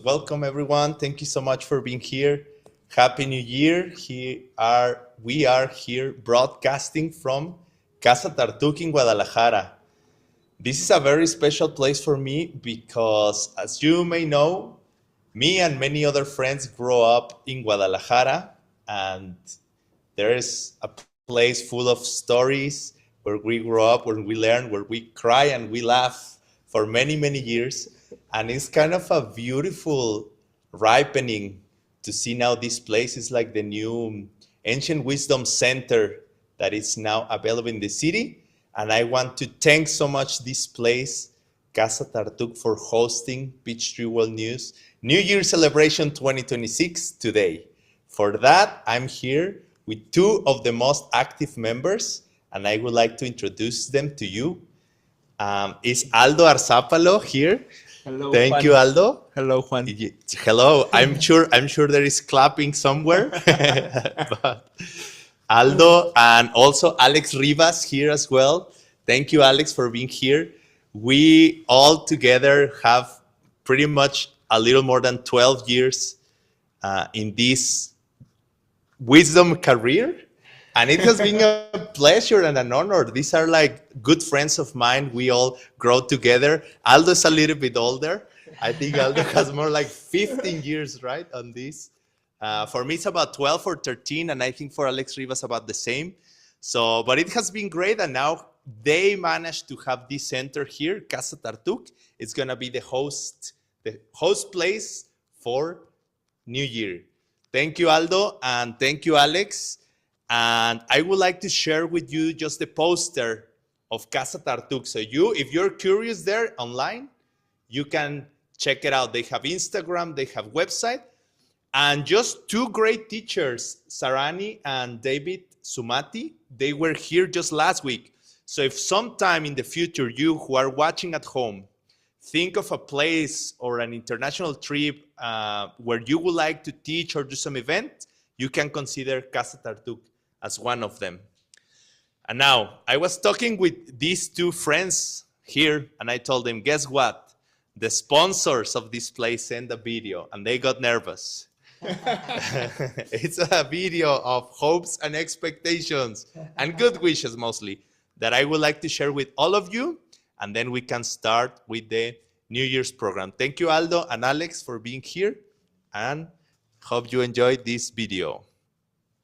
Welcome everyone. Thank you so much for being here. Happy New Year. We are here broadcasting from Casa Tartuc in Guadalajara. This is a very special place for me because, as you may know, me and many other friends grow up in Guadalajara, and there is a place full of stories where we grow up, where we learn, where we cry and we laugh for many, many years. And it's kind of a beautiful ripening to see now this place is like the new Ancient Wisdom Center that is now available in the city. And I want to thank so much this place, Casa Tartuc, for hosting Peachtree World News New Year Celebration 2026 today. For that, I'm here with two of the most active members, and I would like to introduce them to you. Is Aldo Arzapalo here? Hello, Thank Juan. you, Aldo. Hello, Juan. Hello. I'm sure there is clapping somewhere. But Aldo and also Alex Rivas here as well. Thank you, Alex, for being here. We all together have pretty much a little more than 12 years in this wisdom career. And it has been a pleasure and an honor. These are like good friends of mine. We all grow together. Aldo's a little bit older. I think Aldo has more like 15 years, right, on this. For me, it's about 12 or 13, and I think for Alex Rivas about the same. So, but it has been great, and now they managed to have this center here, Casa Tartuc. It's gonna be the host place for New Year. Thank you, Aldo, and thank you, Alex. And I would like to share with you just the poster of Casa Tartuc. So if you're curious there online, you can check it out. They have Instagram, they have website, and just two great teachers, Sarani and David Sumati, they were here just last week. So if sometime in the future, you who are watching at home, think of a place or an international trip where you would like to teach or do some event, you can consider Casa Tartuc as one of them. And now, I was talking with these two friends here, and I told them, guess what? The sponsors of this place sent a video, and they got nervous. It's a video of hopes and expectations, and good wishes mostly, that I would like to share with all of you, and then we can start with the New Year's program. Thank you, Aldo and Alex, for being here, and hope you enjoyed this video.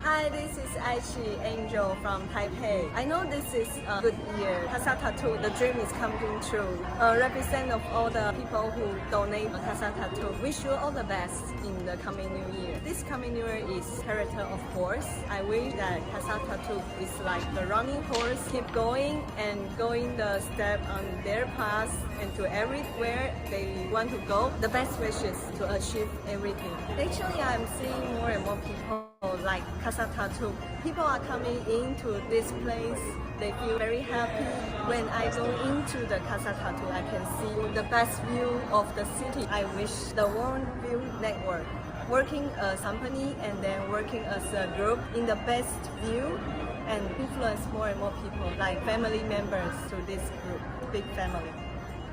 Hi, this is Aichi Angel from Taipei. I know this is a good year. Casa Tattoo, the dream is coming true. Represent of all the people who donate Casa Tattoo. Wish you all the best in the coming new year. This coming new year is character of horse. I wish that Casa Tattoo is like the running horse, keep going and going the step on their path and to everywhere they want to go. The best wishes to achieve everything. Actually, I'm seeing more and more people like Casa Tattoo. People are coming into this place. They feel very happy. When I go into the Casa Tattoo, I can see the best view of the city. I wish the World View Network working as a company and then working as a group in the best view and influence more and more people like family members to this group, big family.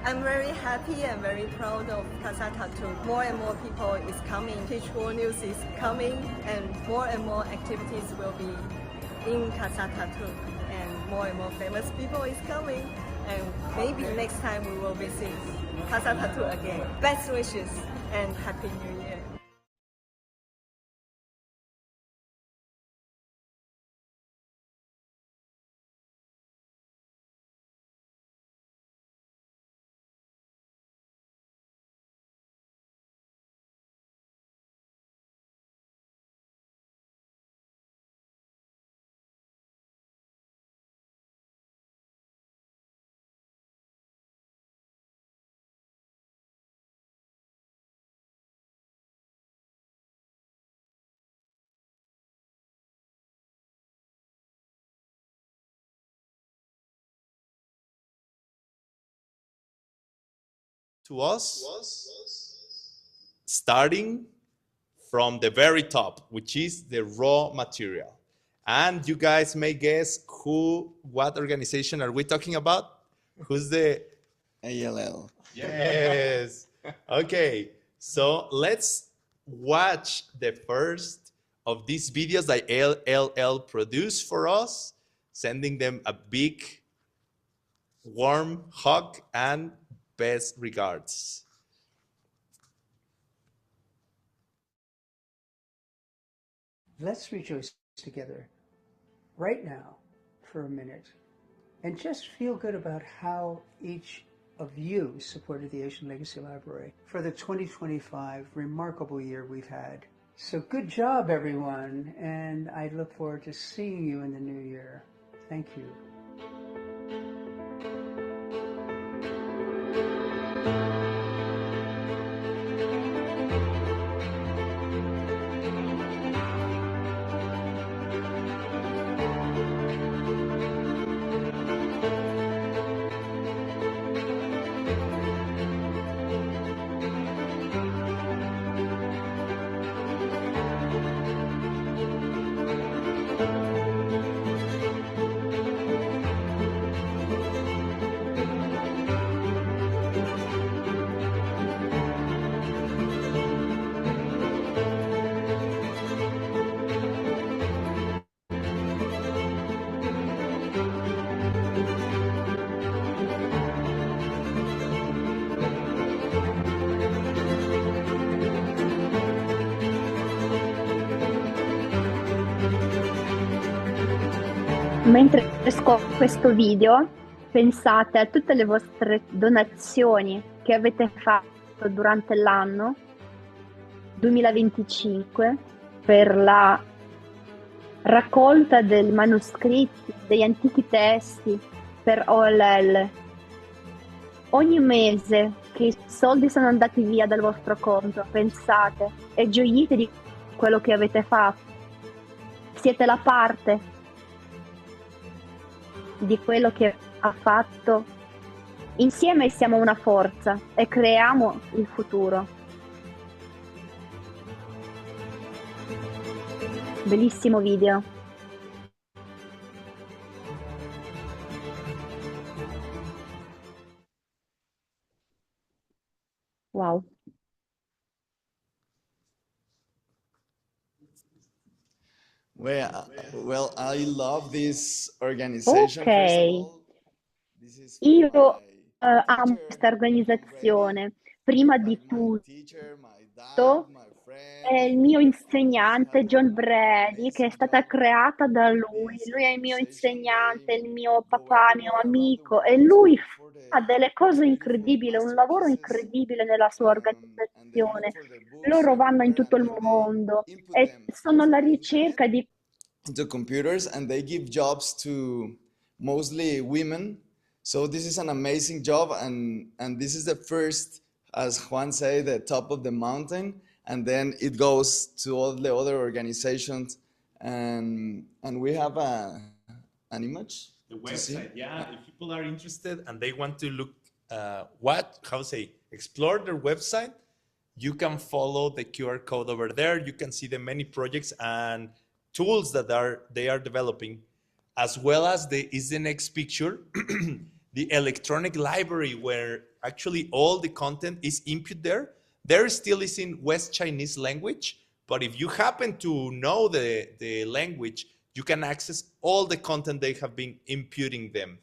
I'm very happy and very proud of Casa Tattoo. More and more people is coming. Peachtree World News is coming, and more activities will be in Casa Tattoo. And more famous people is coming. And maybe next time we will visit Casa Tattoo again. Best wishes and Happy New Year. To us, starting from the very top, which is the raw material. And you guys may guess what organization are we talking about? Who's the ALL. Yes. Okay. So let's watch the first of these videos that LLL produced for us, sending them a big, warm hug and best regards. Let's rejoice together right now for a minute and just feel good about how each of you supported the Asian Legacy Library for the 2025 remarkable year we've had. So good job, everyone, and I look forward to seeing you in the new year. Thank you. Mentre scopro questo video, pensate a tutte le vostre donazioni che avete fatto durante l'anno 2025 per la raccolta dei manoscritti, degli antichi testi per OLL. Ogni mese che i soldi sono andati via dal vostro conto, pensate e gioite di quello che avete fatto. Siete la parte di quello che ha fatto. Insieme siamo una forza e creiamo il futuro. Bellissimo video. Wow. Well, I love this organization. First of Ok, all, this is for io my amo teacher, questa organizzazione. Prima di like my tutto teacher, my dad, è my il friend. mio She had insegnante John an Brady, che è amazing stata job creata da in lui. this Lui è il mio organization. They insegnante, il mio go papà, il mio everywhere around the amico e world to lui look for fa the delle cose beautiful incredibili, un lavoro masterpieces, incredibile nella sua and they look organizzazione. for the books Loro vanno in everywhere, tutto and il then they mondo input e them sono into alla the internet, ricerca di into computers, and they give jobs to mostly women. So this is an amazing job, and this is the first, as Juan said, the top of the mountain, and then it goes to all the other organizations, and we have an image The to see. website, yeah. If people are interested and they want to look, explore their website, you can follow the QR code over there. You can see the many projects and tools that they are developing, as well as is the next picture, the electronic library where actually all the content is input there. There still is in West Chinese language, but if you happen to know the language, you can access all the content they have been inputting them.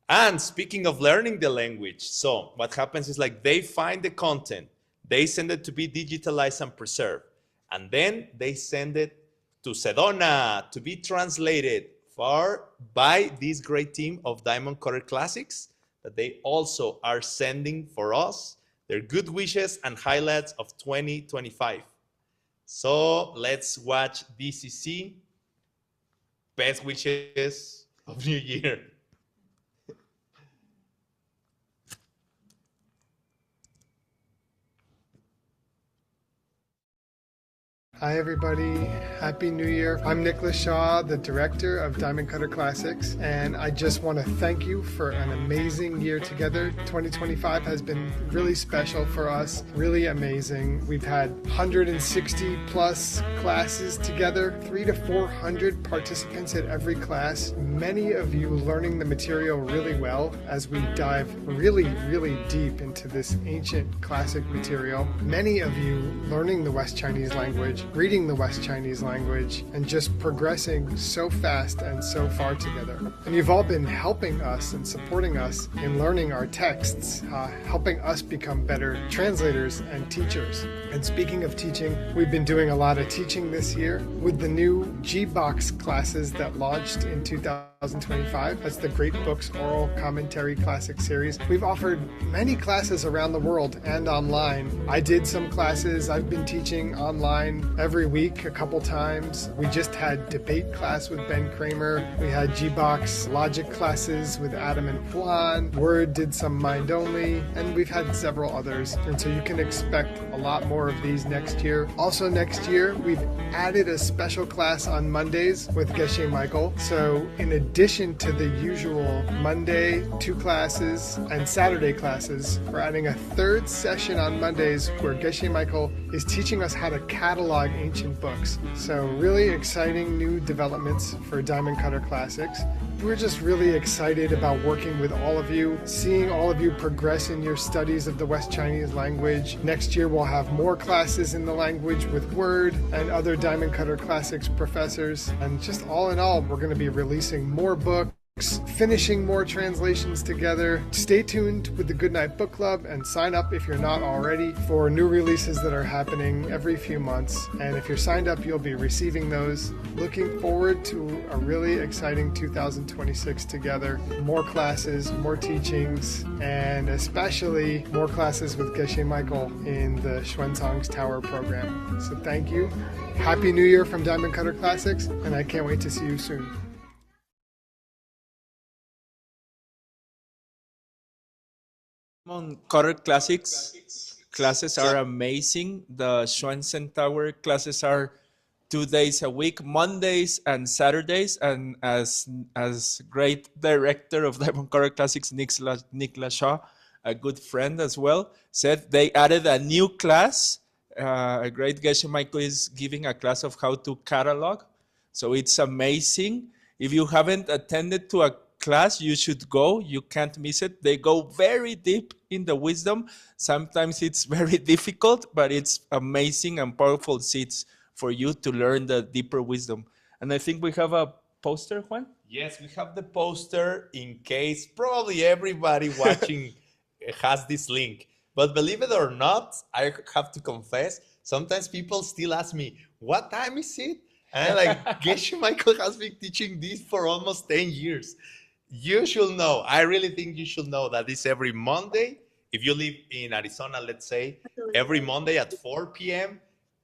And speaking of learning the language, so what happens is like they find the content, they send it to be digitalized and preserved, and then they send it to Sedona to be translated by this great team of Diamond Cutter Classics that they also are sending for us their good wishes and highlights of 2025. So let's watch DCC. Best wishes of New Year. Hi everybody, Happy New Year. I'm Nicholas Shaw, the director of Diamond Cutter Classics, and I just want to thank you for an amazing year together. 2025 has been really special for us, really amazing. We've had 160 plus classes together, 300 to 400 participants at every class, many of you learning the material really well as we dive really deep into this ancient classic material. Many of you learning the West Chinese language, reading the West Chinese language, and just progressing so fast and so far together. And you've all been helping us and supporting us in learning our texts, helping us become better translators and teachers. And speaking of teaching, we've been doing a lot of teaching this year with the new G-Box classes that launched in 2025. That's the Great Books Oral Commentary Classic Series. We've offered many classes around the world and online. I did some classes. I've been teaching online every week a couple times. We just had debate class with Ben Kramer. We had G-Box logic classes with Adam and Juan. Word did some mind only, and we've had several others. And so you can expect a lot more of these next year. Also next year, we've added a special class on Mondays with Geshe Michael. So in addition to the usual Monday 2 classes and Saturday classes, we're adding a third session on Mondays where Geshe Michael is teaching us how to catalog ancient books. So really exciting new developments for Diamond Cutter Classics. We're just really excited about working with all of you, seeing all of you progress in your studies of the West Chinese language. Next year we'll have more classes in the language with Word and other Diamond Cutter Classics professors. And just all in all, we're going to be releasing more books, finishing more translations together. Stay tuned with the Goodnight Book Club and sign up if you're not already for new releases that are happening every few months. And if you're signed up, you'll be receiving those. Looking forward to a really exciting 2026 together. More classes, more teachings, and especially more classes with Geshe Michael in the Xuanzang's Tower program. So thank you. Happy New Year from Diamond Cutter Classics, and I can't wait to see you soon. Cutter Classics classes are amazing. The Schwanzen Tower classes are 2 days a week, Mondays and Saturdays. And as great director of Diamond Cutter Classics, Nicholas Shaw, a good friend as well, said they added a new class. A great Geshe Michael is giving a class of how to catalog. So it's amazing. If you haven't attended to a class, you should go. You can't miss it. They go very deep in the wisdom. Sometimes it's very difficult, but it's amazing and powerful seeds for you to learn the deeper wisdom. And I think we have a poster, Juan? Yes, we have the poster in case probably everybody watching has this link. But believe it or not, I have to confess, sometimes people still ask me, what time is it? And I'm like, Geshe Michael has been teaching this for almost 10 years. You should know. I really think you should know that it's every Monday. If you live in Arizona, let's say, every Monday at 4 p.m.,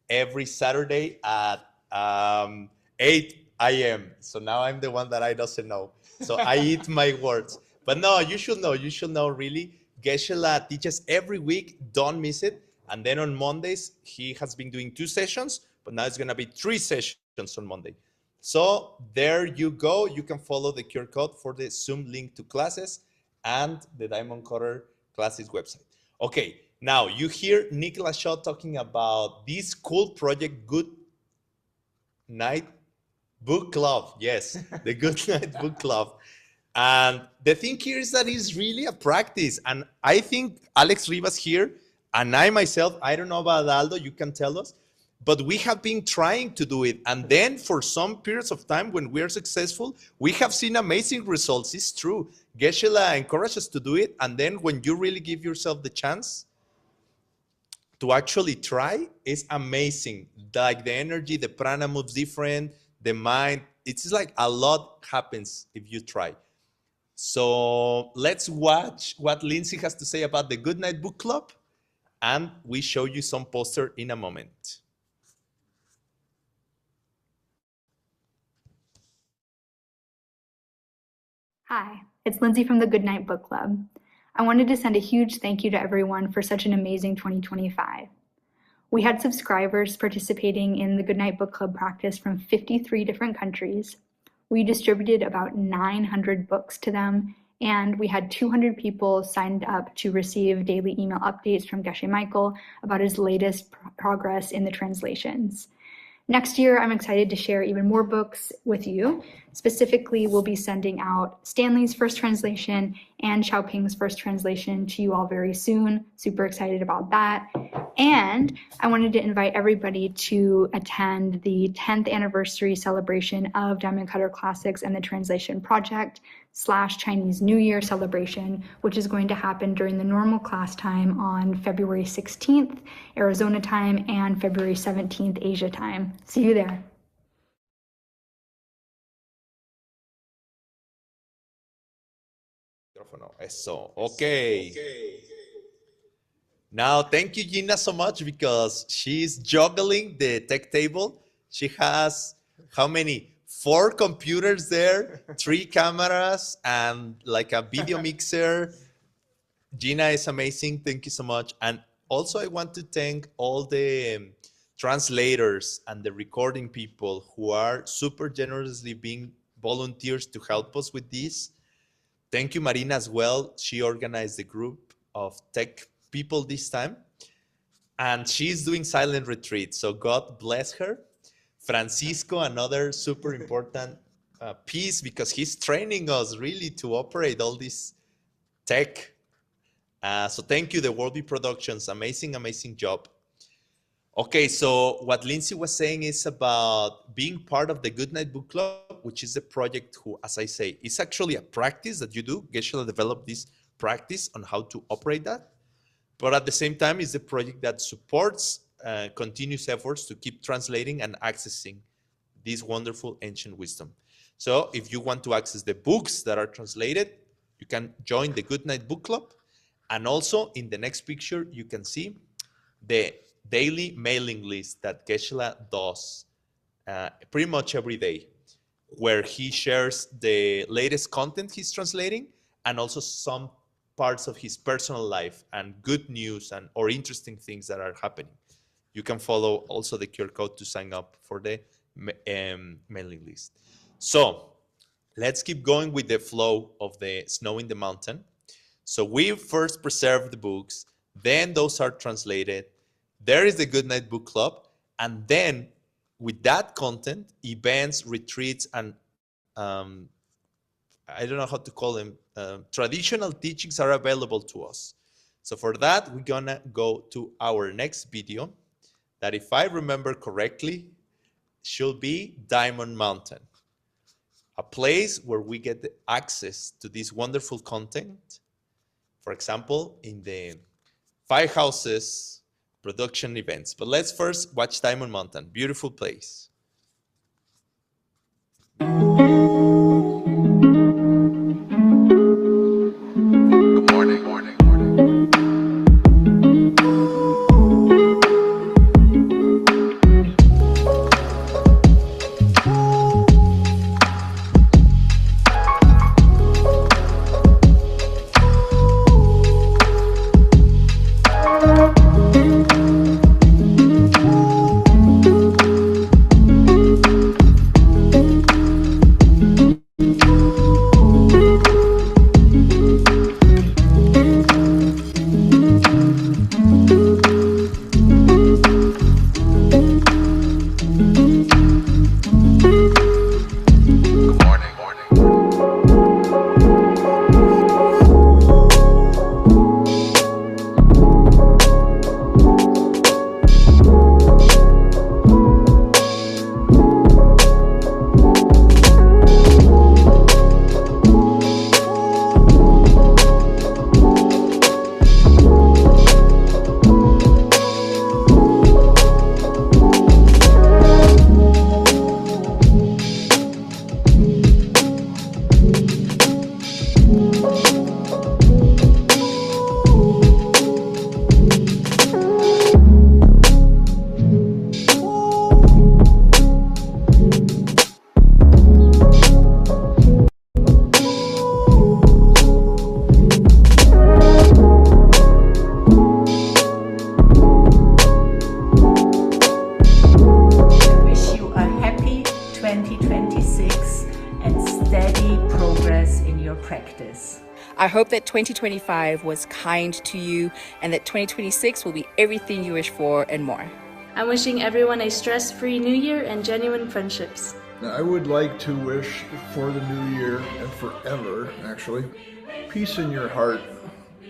every Saturday at 8 a.m. So now I'm the one that I doesn't know. So I eat my words. But no, you should know. You should know, really. Geshe teaches every week. Don't miss it. And then on Mondays, he has been doing 2 sessions, but now it's going to be 3 sessions on Monday. So there you go. You can follow the QR code for the Zoom link to classes and the Diamond Cutter Classes website. Okay, now you hear Nicholas Shaw talking about this cool project, Good Night Book Club. Yes, the Good Night Book Club. And the thing here is that it's really a practice. And I think Alex Rivas here, and I myself, I don't know about Aldo, you can tell us, but we have been trying to do it. And then for some periods of time when we are successful, we have seen amazing results. It's true. Geshe encourages us to do it. And then when you really give yourself the chance to actually try, it's amazing. Like the energy, the prana moves different, the mind, it's like a lot happens if you try. So let's watch what Lindsay has to say about the Goodnight Book Club, and we show you some poster in a moment. Hi, it's Lindsay from the Goodnight Book Club. I wanted to send a huge thank you to everyone for such an amazing 2025. We had subscribers participating in the Goodnight Book Club practice from 53 different countries. We distributed about 900 books to them, and we had 200 people signed up to receive daily email updates from Geshe Michael about his latest progress in the translations. Next year, I'm excited to share even more books with you. Specifically, we'll be sending out Stanley's first translation and Xiaoping's first translation to you all very soon. Super excited about that. And I wanted to invite everybody to attend the 10th anniversary celebration of Diamond Cutter Classics and the Translation Project / Chinese New Year celebration, which is going to happen during the normal class time on February 16th, Arizona time, and February 17th, Asia time. See you there. Eso. Okay. Now, thank you, Gina, so much because she's juggling the tech table. She has how many? 4 computers there, 3 cameras, and like a video mixer. Gina is amazing. Thank you so much. And also, I want to thank all the translators and the recording people who are super generously being volunteers to help us with this. Thank you, Marina, as well. She organized the group of tech people this time. And she's doing silent retreat. So God bless her. Francisco, another super important piece because he's training us really to operate all this tech. So thank you, the Worldview Productions. Amazing, amazing job. Okay, so what Lindsay was saying is about being part of the Goodnight Book Club, which is a project who, as I say, it's actually a practice that you do. Geshe developed this practice on how to operate that. But at the same time, it's a project that supports continuous efforts to keep translating and accessing this wonderful ancient wisdom. So if you want to access the books that are translated, you can join the Goodnight Book Club. And also in the next picture, you can see the daily mailing list that Geshe does pretty much every day, where he shares the latest content he's translating and also some parts of his personal life and good news and or interesting things that are happening. You can follow also the QR code to sign up for the mailing list. So let's keep going with the flow of the Snow in the Mountain. So we first preserve the books, then those are translated. There is the Goodnight Book Club, and then with that content, events, retreats, and I don't know how to call them, traditional teachings are available to us. So for that, we're gonna go to our next video that, if I remember correctly, should be Diamond Mountain, a place where we get the access to this wonderful content. For example, in the Five Houses production events. But let's first watch Diamond Mountain, beautiful place. I hope that 2025 was kind to you and that 2026 will be everything you wish for and more. I'm wishing everyone a stress-free new year and genuine friendships. I would like to wish for the new year and forever, actually, peace in your heart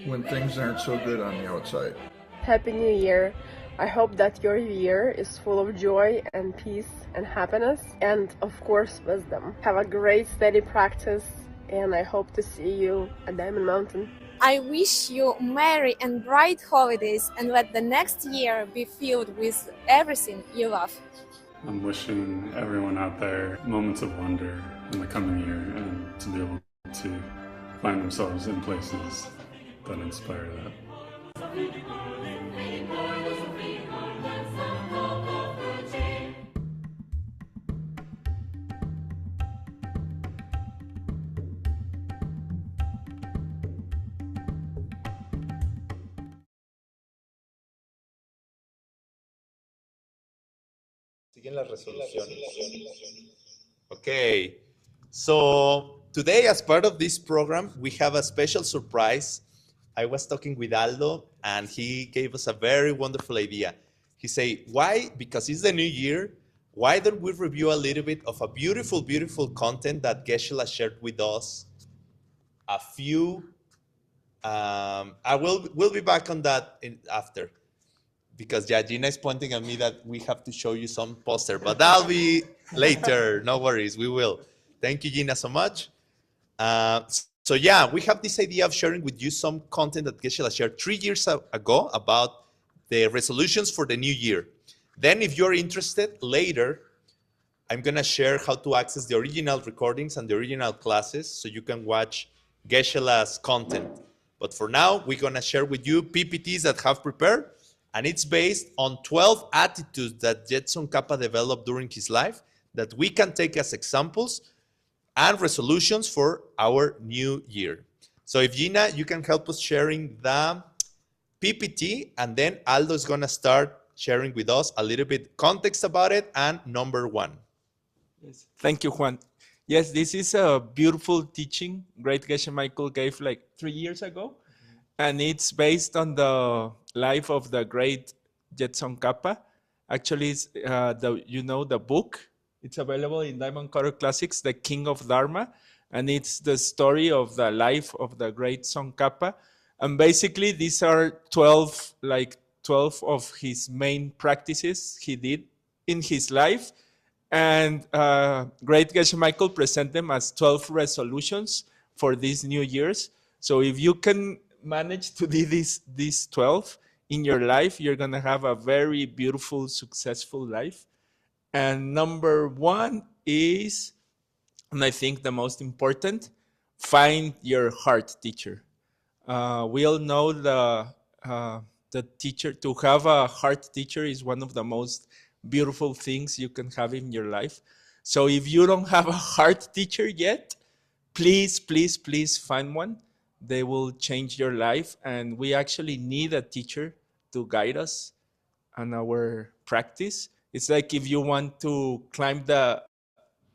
when things aren't so good on the outside. Happy New Year. I hope that your year is full of joy and peace and happiness and, of course, wisdom. Have a great steady practice and I hope to see you at Diamond Mountain. I wish you merry and bright holidays and let the next year be filled with everything you love. I'm wishing everyone out there moments of wonder in the coming year and to be able to find themselves in places that inspire that. Siguen las resoluciones. Okay, so today as part of this program, we have a special surprise. I was talking with Aldo and he gave us a very wonderful idea. He said, why? Because it's the new year, why don't we review a little bit of a beautiful, beautiful content that Geshe-la shared with us a few, we'll be back on that after. Because Gina is pointing at me that we have to show you some poster, but that'll be later. No worries, we will. Thank you, Gina, so much. So yeah, we have this idea of sharing with you some content that Geshe-la shared 3 years ago about the resolutions for the new year. Then if you're interested, later, I'm gonna share how to access the original recordings and the original classes so you can watch Geshe-la's content. But for now, we're gonna share with you PPTs that have prepared, and it's based on 12 attitudes that Jetson Kappa developed during his life that we can take as examples and resolutions for our new year. So if Gina, you can help us sharing the PPT, and then Aldo is gonna start sharing with us a little bit context about it and number one. Yes. Thank you, Juan. Yes, this is a beautiful teaching Great Geshe Michael gave like 3 years ago. And it's based on the life of the great Jetson Kappa. Actually, it's, the book. It's available in Diamond Cutter Classics, The King of Dharma. And it's the story of the life of the great Son Kappa. And basically, these are 12 of his main practices he did in his life. And Great Geshe Michael present them as 12 resolutions for these new years. So if you can manage to do these 12 in your life, you're going to have a very beautiful, successful life. And number one is, and I think the most important, find your heart teacher. We all know the teacher, to have a heart teacher is one of the most beautiful things you can have in your life. So if you don't have a heart teacher yet, please, please, please find one. They will change your life, and we actually need a teacher to guide us on our practice. It's like if you want to climb the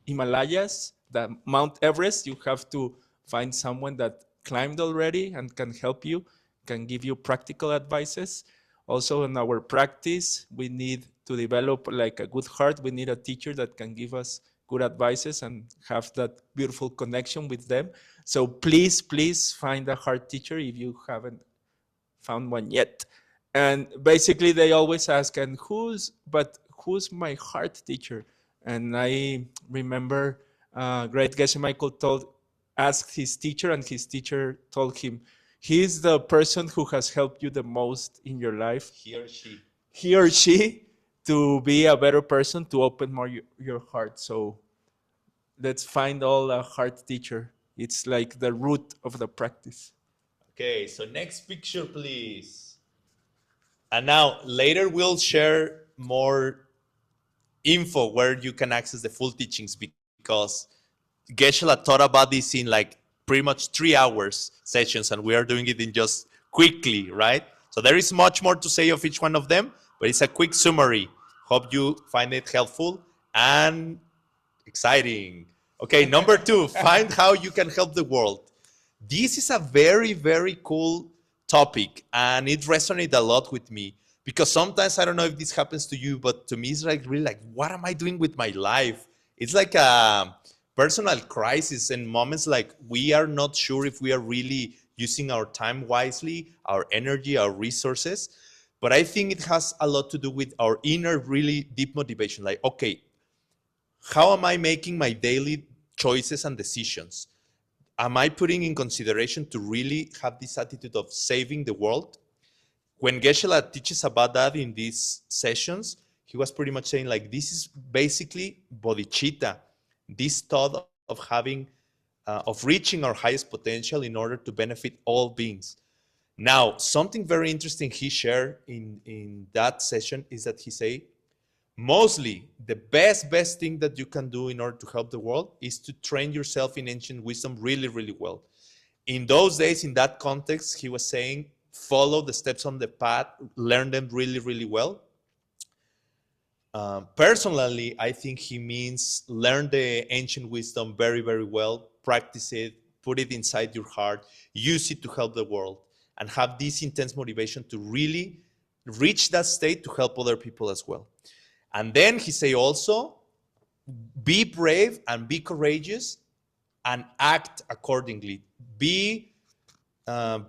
Himalayas, the Mount Everest, you have to find someone that climbed already and can help you, can give you practical advices. Also in our practice, we need to develop like a good heart. We need a teacher that can give us good advices and have that beautiful connection with them. So please, please find a heart teacher if you haven't found one yet. And basically they always ask, and who's my heart teacher? And I remember Great Geshe Michael asked his teacher, and his teacher told him, he's the person who has helped you the most in your life. He or she, to be a better person, to open more your heart. So let's find all a heart teacher. It's like the root of the practice. Okay, so next picture, please. And now later we'll share more info where you can access the full teachings, because Geshe-la taught about this in like pretty much 3 hours sessions, and we are doing it in just quickly, right? So there is much more to say of each one of them, but it's a quick summary. Hope you find it helpful and exciting. Okay, number 2, find how you can help the world. This is a very, very cool topic, and it resonated a lot with me because sometimes, I don't know if this happens to you, but to me it's like really like, what am I doing with my life? It's like a personal crisis and moments like we are not sure if we are really using our time wisely, our energy, our resources. But I think it has a lot to do with our inner, really deep motivation. Like, okay, how am I making my daily choices and decisions? Am I putting in consideration to really have this attitude of saving the world? When Geshe-la teaches about that in these sessions, he was pretty much saying like, this is basically bodhicitta, this thought of having, of reaching our highest potential in order to benefit all beings. Now, something very interesting he shared in that session is that he say, mostly the best thing that you can do in order to help the world is to train yourself in ancient wisdom really, really well. In those days, in that context, he was saying, follow the steps on the path, learn them really, really well. Personally, I think he means learn the ancient wisdom very, very well, practice it, put it inside your heart, use it to help the world, and have this intense motivation to really reach that state to help other people as well. And then he say also, be brave and be courageous and act accordingly. Be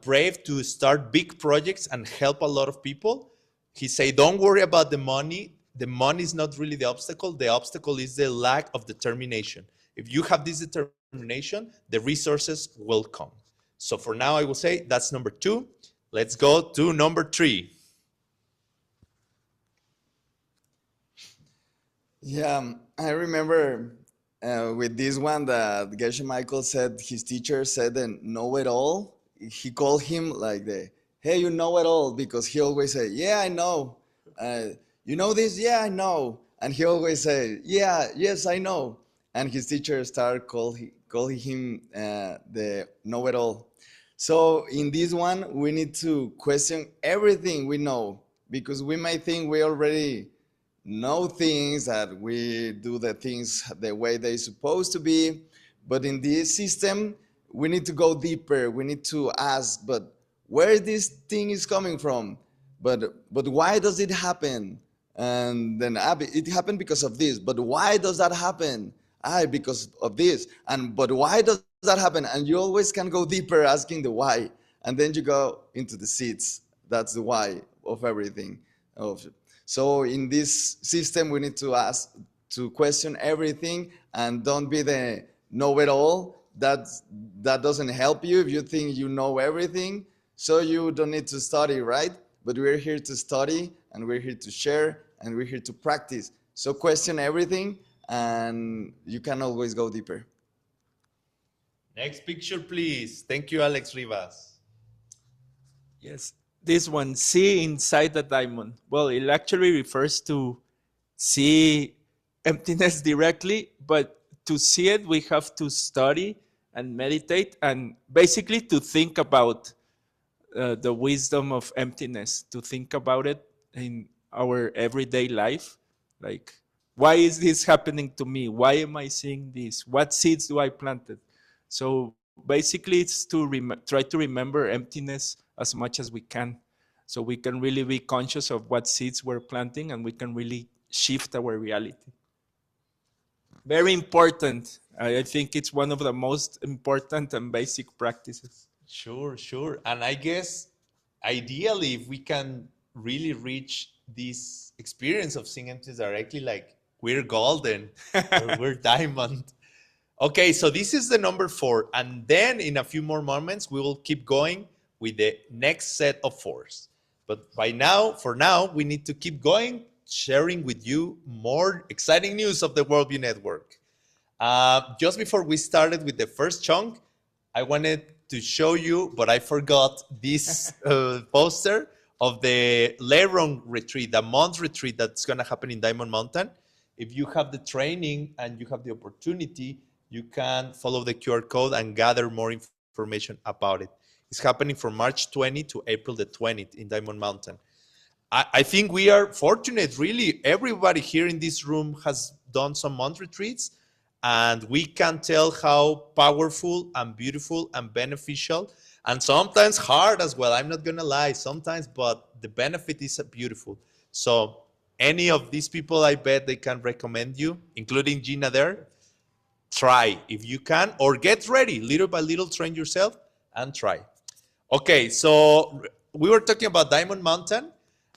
brave to start big projects and help a lot of people. He say, don't worry about the money. The money is not really the obstacle. The obstacle is the lack of determination. If you have this determination, the resources will come. So for now, I will say that's number 2. Let's go to number 3. Yeah, I remember with this one that Geshe Michael said his teacher said the know-it-all. He called him like the, hey, you know it all, because he always say, yeah, I know. You know this? Yeah, I know. And he always say, yeah, yes, I know. And his teacher started calling him the know-it-all. So in this one, we need to question everything we know, because we might think we already know things, that we do the things the way they're supposed to be. But in this system, we need to go deeper. We need to ask, but where this thing is coming from? But why does it happen? And then it happened because of this. But why does that happen? Because of this. And but why does that happen? And you always can go deeper asking the why. And then you go into the seeds. That's the why of everything. So in this system, we need to ask, to question everything, and don't be the know-it-all. That doesn't help you if you think you know everything. So you don't need to study, right? But we're here to study, and we're here to share, and we're here to practice. So question everything, and you can always go deeper. Next picture, please. Thank you, Alex Rivas. Yes, this one, see inside the diamond. Well, it actually refers to see emptiness directly, but to see it, we have to study and meditate, and basically to think about the wisdom of emptiness, to think about it in our everyday life. Like, why is this happening to me? Why am I seeing this? What seeds do I planted? So basically, it's to try to remember emptiness as much as we can, so we can really be conscious of what seeds we're planting, and we can really shift our reality. Very important. I think it's one of the most important and basic practices. Sure. And I guess ideally, if we can really reach this experience of seeing emptiness directly, like we're golden or we're diamond. Okay, so this is the number 4. And then in a few more moments, we will keep going with the next set of 4s. But for now, we need to keep going, sharing with you more exciting news of the Worldview Network. Just before we started with the first chunk, I wanted to show you, but I forgot this poster of the Leiron retreat, the month retreat that's going to happen in Diamond Mountain. If you have the training and you have the opportunity, you can follow the QR code and gather more information about it. It's happening from March 20 to April the 20th in Diamond Mountain. I think we are fortunate, really. Everybody here in this room has done some month retreats, and we can tell how powerful and beautiful and beneficial, and sometimes hard as well. I'm not gonna lie, sometimes, but the benefit is beautiful. So any of these people, I bet they can recommend you, including Gina there. Try if you can, or get ready little by little, train yourself and try. Okay, so we were talking about Diamond Mountain,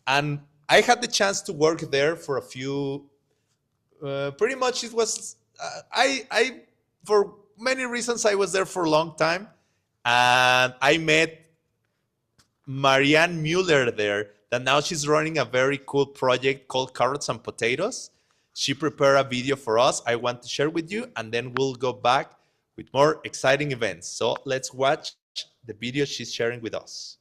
and I had the chance to work there for a few. Pretty much, it was I for many reasons I was there for a long time, and I met Marianne Mueller there. That now she's running a very cool project called Carrots and Potatoes. She prepared a video for us. I want to share with you, and then we'll go back with more exciting events. So let's watch the video she's sharing with us.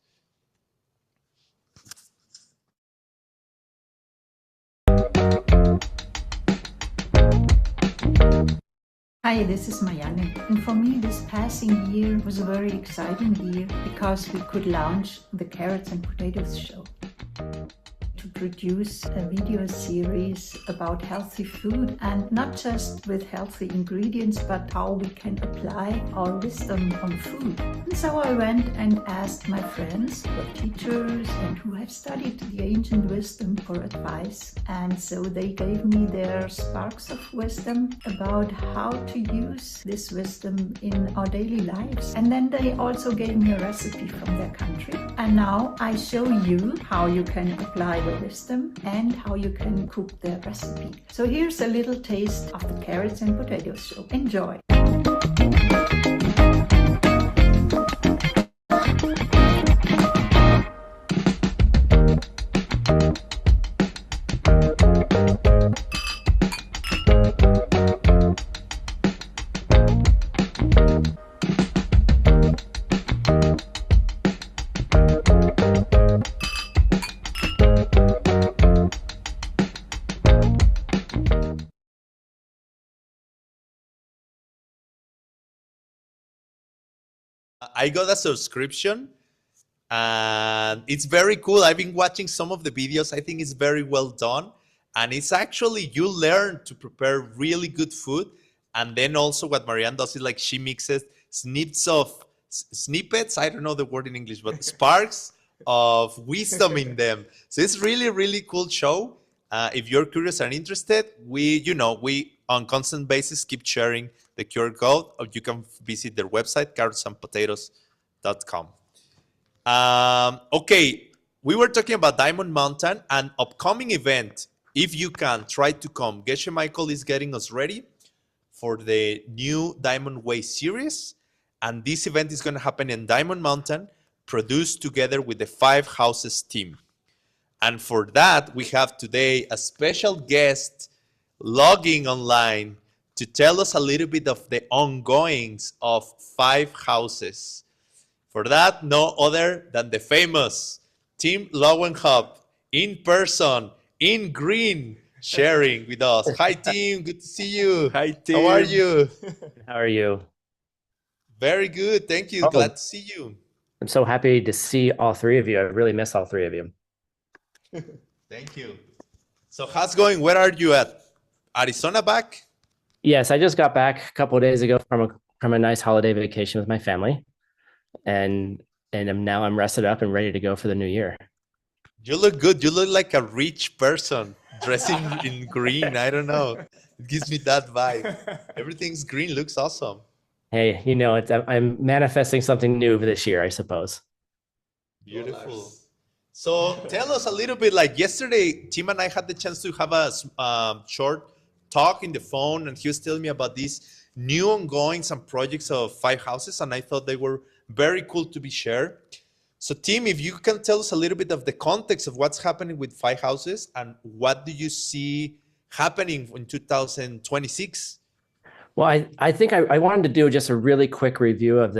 Hi, this is Marianne, and for me this passing year was a very exciting year because we could launch the Carrots and Potatoes show. To produce a video series about healthy food, and not just with healthy ingredients, but how we can apply our wisdom on food. And so I went and asked my friends who are teachers and who have studied the ancient wisdom for advice. And so they gave me their sparks of wisdom about how to use this wisdom in our daily lives. And then they also gave me a recipe from their country. And now I show you how you can apply the wisdom and how you can cook their recipe. So here's a little taste of the Carrots and Potatoes show. Enjoy! I got a subscription and it's very cool. I've been watching some of the videos. I think it's very well done. And it's actually, you learn to prepare really good food. And then also what Marianne does is like she mixes snippets, I don't know the word in English, but sparks of wisdom in them. So it's really, really cool show. If you're curious and interested, we on constant basis keep sharing the QR code, or you can visit their website, carrotsandpotatoes.com. Okay, we were talking about Diamond Mountain, an upcoming event. If you can, try to come. Geshe Michael is getting us ready for the new Diamond Way series. And this event is going to happen in Diamond Mountain, produced together with the Five Houses team. And for that, we have today a special guest logging online to tell us a little bit of the ongoings of Five Houses. For that, no other than the famous Tim Lowenhub in person, in green, sharing with us. Hi, Tim. Good to see you. Hi, Tim. How are you? How are you? Very good. Thank you. Glad to see you. I'm so happy to see all three of you. I really miss all three of you. Thank you. So how's it going? Where are you at? Arizona back? Yes, I just got back a couple of days ago from a nice holiday vacation with my family, and now I'm rested up and ready to go for the new year. You look good. You look like a rich person dressing in green. I don't know. It gives me that vibe. Everything's green. Looks awesome. Hey, I'm manifesting something new for this year, I suppose. Beautiful. So tell us a little bit, like yesterday, Tim and I had the chance to have a short talk in the phone, and he was telling me about these new ongoings and projects of Five Houses, and I thought they were very cool to be shared. So Tim, if you can tell us a little bit of the context of what's happening with Five Houses and what do you see happening in 2026? Well, I think I wanted to do just a really quick review of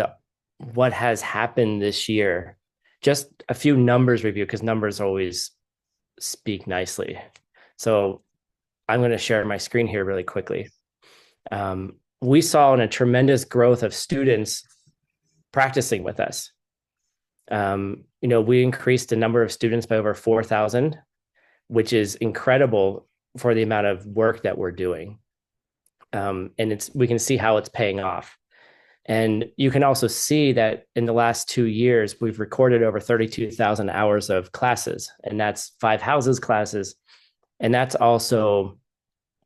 what has happened this year. Just a few numbers review, because numbers always speak nicely. So I'm going to share my screen here really quickly. We saw a tremendous growth of students practicing with us. We increased the number of students by over 4,000, which is incredible for the amount of work that we're doing. and we can see how it's paying off. And you can also see that in the last 2 years, we've recorded over 32,000 hours of classes, and that's 5 houses classes. And that's also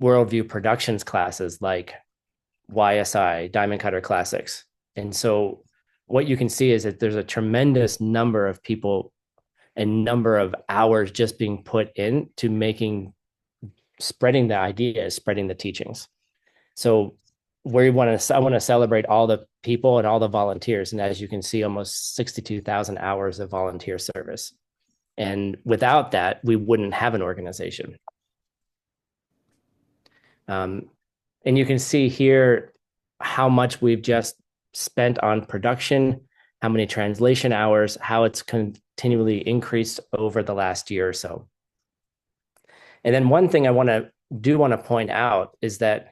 Worldview Productions classes like YSI, Diamond Cutter Classics. And so what you can see is that there's a tremendous number of people and number of hours just being put in to spreading the ideas, spreading the teachings. So I want to celebrate all the people and all the volunteers. And as you can see, almost 62,000 hours of volunteer service. And without that, we wouldn't have an organization. And you can see here how much we've just spent on production, how many translation hours, how it's continually increased over the last year or so. And then one thing I want to point out is that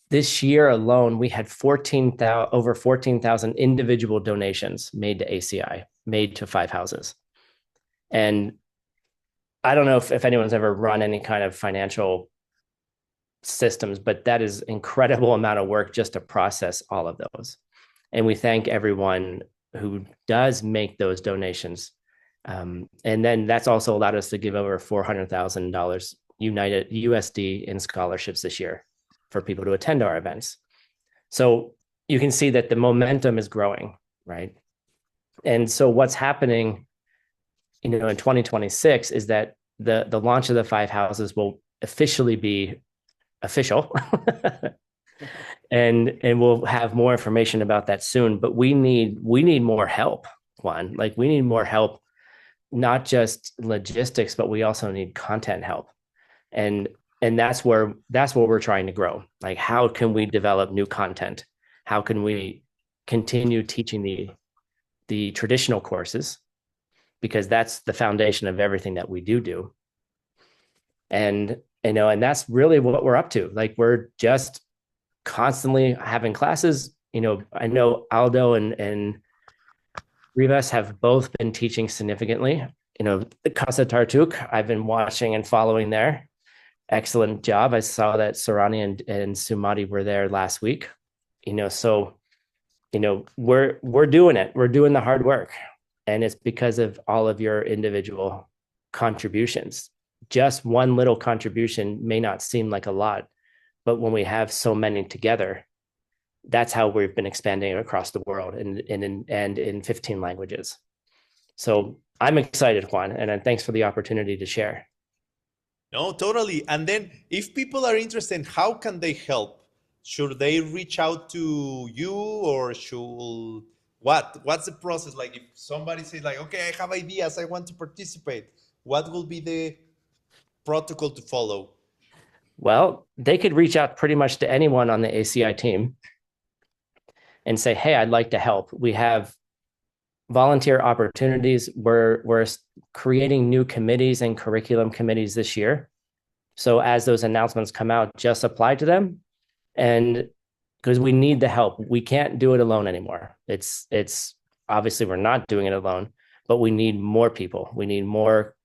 this year alone, we had over 14,000 individual donations made to ACI, made to 5 houses. And I don't know if anyone's ever run any kind of financial systems, but that is incredible amount of work just to process all of those. And we thank everyone who does make those donations. And then that's also allowed us to give over $400,000 United USD in scholarships this year for people to attend our events. So you can see that the momentum is growing, right? And so what's happening, in 2026 is that the launch of the 5 houses will officially be official. and we'll have more information about that soon, but we need more help, Juan. Like, we need more help, not just logistics, but we also need content help. And that's where we're trying to grow. Like, how can we develop new content? How can we continue teaching the traditional courses? Because that's the foundation of everything that we do. And that's really what we're up to. Like, we're just constantly having classes. I know Aldo and Rivas have both been teaching significantly. The Casa Tartuk, I've been watching and following there. Excellent job. I saw that Sarani and Sumati were there last week. So we're doing it. We're doing the hard work. And it's because of all of your individual contributions. Just one little contribution may not seem like a lot, but when we have so many together, that's how we've been expanding across the world and in 15 languages. So I'm excited, Juan, and thanks for the opportunity to share. No, totally. And then if people are interested, how can they help? Should they reach out to you, or what's the process? Like, if somebody says like, okay, I have ideas, I want to participate, what will be the protocol to follow? Well, they could reach out pretty much to anyone on the ACI team and say, hey, I'd like to help. We have volunteer opportunities. We're creating new committees and curriculum committees this year. So as those announcements come out, just apply to them. And because we need the help, we can't do it alone anymore. It's obviously we're not doing it alone, but we need more people. We need more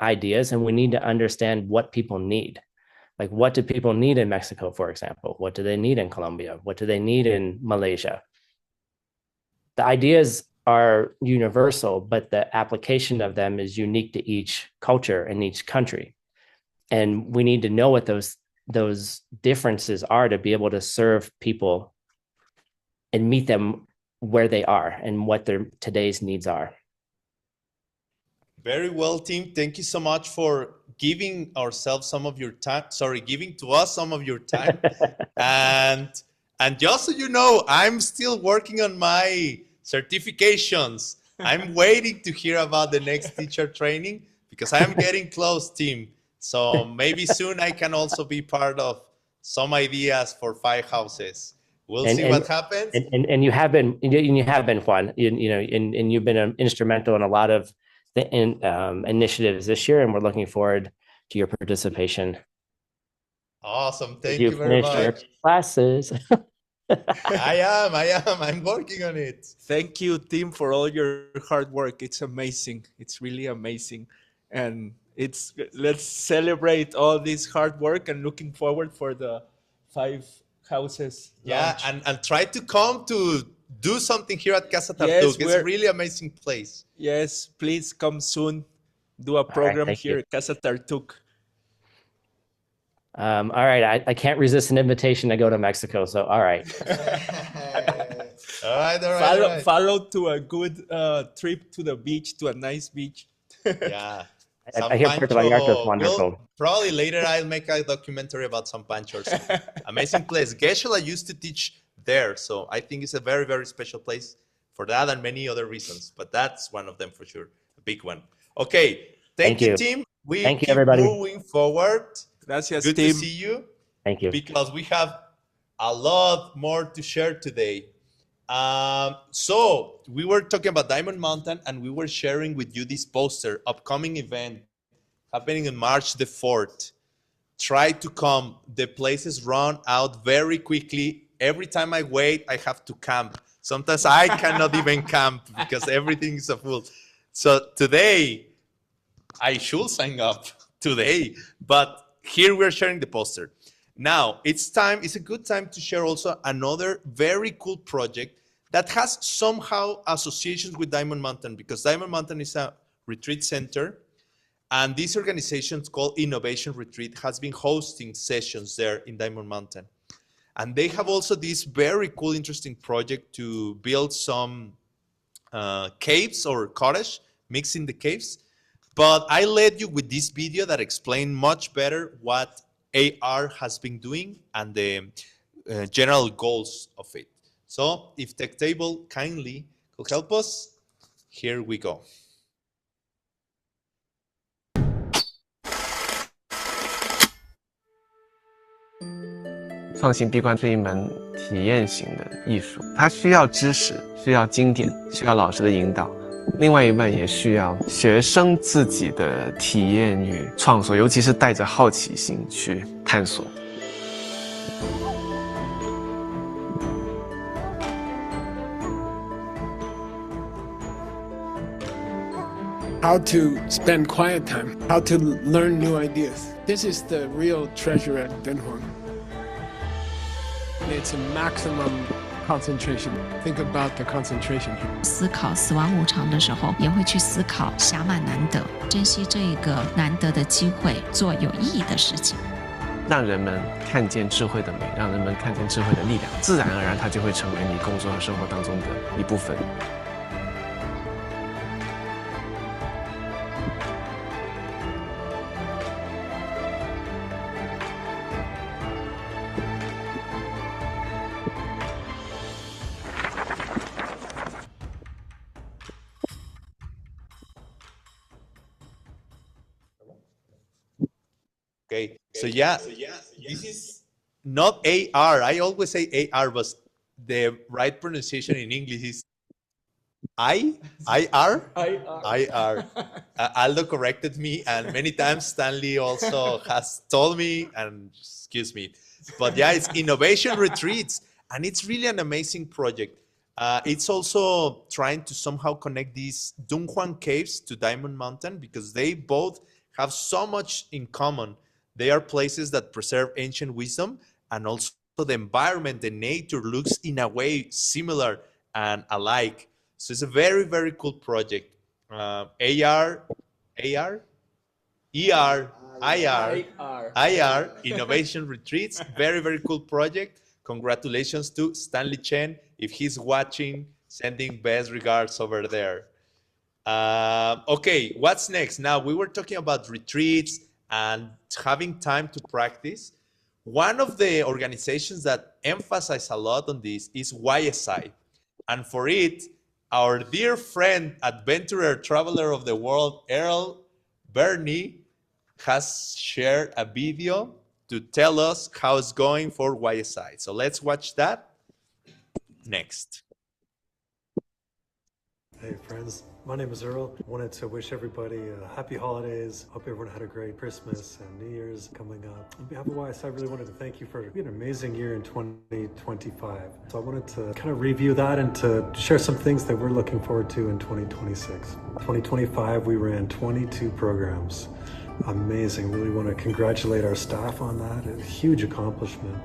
ideas, and we need to understand what people need. Like, what do people need in Mexico, for example? What do they need in Colombia? What do they need in Malaysia? The ideas are universal, but the application of them is unique to each culture and each country. And we need to know what those differences are to be able to serve people and meet them where they are and what their today's needs are. Very well, team. Thank you so much for giving ourselves some of your time. Giving to us some of your time. And just so you know, I'm still working on my certifications. I'm waiting to hear about the next teacher training because I'm getting close, team. So maybe soon I can also be part of some ideas for 5 houses. We'll see what happens. And you have been, Juan. And you've been instrumental in a lot of the initiatives this year, and we're looking forward to your participation. Awesome. Thank you very much. Your classes. I am. I'm working on it. Thank you, team, for all your hard work. It's amazing. It's really amazing. And Let's celebrate all this hard work and looking forward for the 5 houses launch. And try to come to do something here at Casa Tartug. Yes, it's a really amazing place. Yes, please come soon. Do a program here at Casa Tartug. All right, I can't resist an invitation to go to Mexico, so all right. All right. Follow to a good trip to the beach, to a nice beach. Yeah. I hear Puerto Vallarta is wonderful. Probably later I'll make a documentary about San Pancho or something. Amazing place. Geshe-la used to teach there, so I think it's a very, very special place for that and many other reasons. But that's one of them for sure, a big one. Okay, thank you, team. Thank you, everybody. Moving forward. Gracias, Good team. to see you. Thank you. Because we have a lot more to share today. So we were talking about Diamond Mountain and we were sharing with you this poster, upcoming event happening on March the 4th. Try to come. The places run out very quickly. Every time I wait, I have to camp. Sometimes I cannot even camp because everything is full. So today, I should sign up today, but here we're sharing the poster. Now, it's a good time to share also another very cool project that has somehow associations with Diamond Mountain, because Diamond Mountain is a retreat center, and this organization called Innovation Retreat has been hosting sessions there in Diamond Mountain. And they have also this very cool, interesting project to build some caves or cottage, mixing the caves. But I led you with this video that explained much better what AR has been doing and the general goals of it. So if Tech Table kindly could help us, here we go. 创新闭关是一门体验型的艺术，它需要知识，需要经典，需要老师的引导。另外一半也需要学生自己的体验与创作，尤其是带着好奇心去探索。 How to spend quiet time, how to learn new ideas. This is the real treasure at Dunhuang. It's a maximum concentration. Think about the concentration here. 思考死亡无常的时候，也会去思考暇满难得，珍惜这一个难得的机会，做有意义的事情。让人们看见智慧的美，让人们看见智慧的力量，自然而然它就会成为你工作和生活当中的一部分。 Okay, so yeah, this is not AR. I always say AR, but the right pronunciation in English is IR. Aldo corrected me, and many times Stanley also has told me, and excuse me. But yeah, it's Innovation Retreats, and it's really an amazing project. It's also trying to somehow connect these Dunhuang caves to Diamond Mountain because they both have so much in common. They are places that preserve ancient wisdom, and also the environment, the nature looks in a way similar and alike. So it's a very, very cool project. IR, Innovation Retreats, very, very cool project. Congratulations to Stanley Chen. If he's watching, sending best regards over there. Okay, what's next? Now, we were talking about retreats and having time to practice. One of the organizations that emphasize a lot on this is YSI. And for it, our dear friend, adventurer, traveler of the world, Earl Burney, has shared a video to tell us how it's going for YSI. So let's watch that next. Hey friends, my name is Earl. I wanted to wish everybody happy holidays. Hope everyone had a great Christmas and New Year's coming up. On behalf of YSI, I really wanted to thank you for being an amazing year in 2025. So I wanted to kind of review that and to share some things that we're looking forward to in 2026. 2025, we ran 22 programs. amazing. Really want to congratulate our staff on that. A huge accomplishment.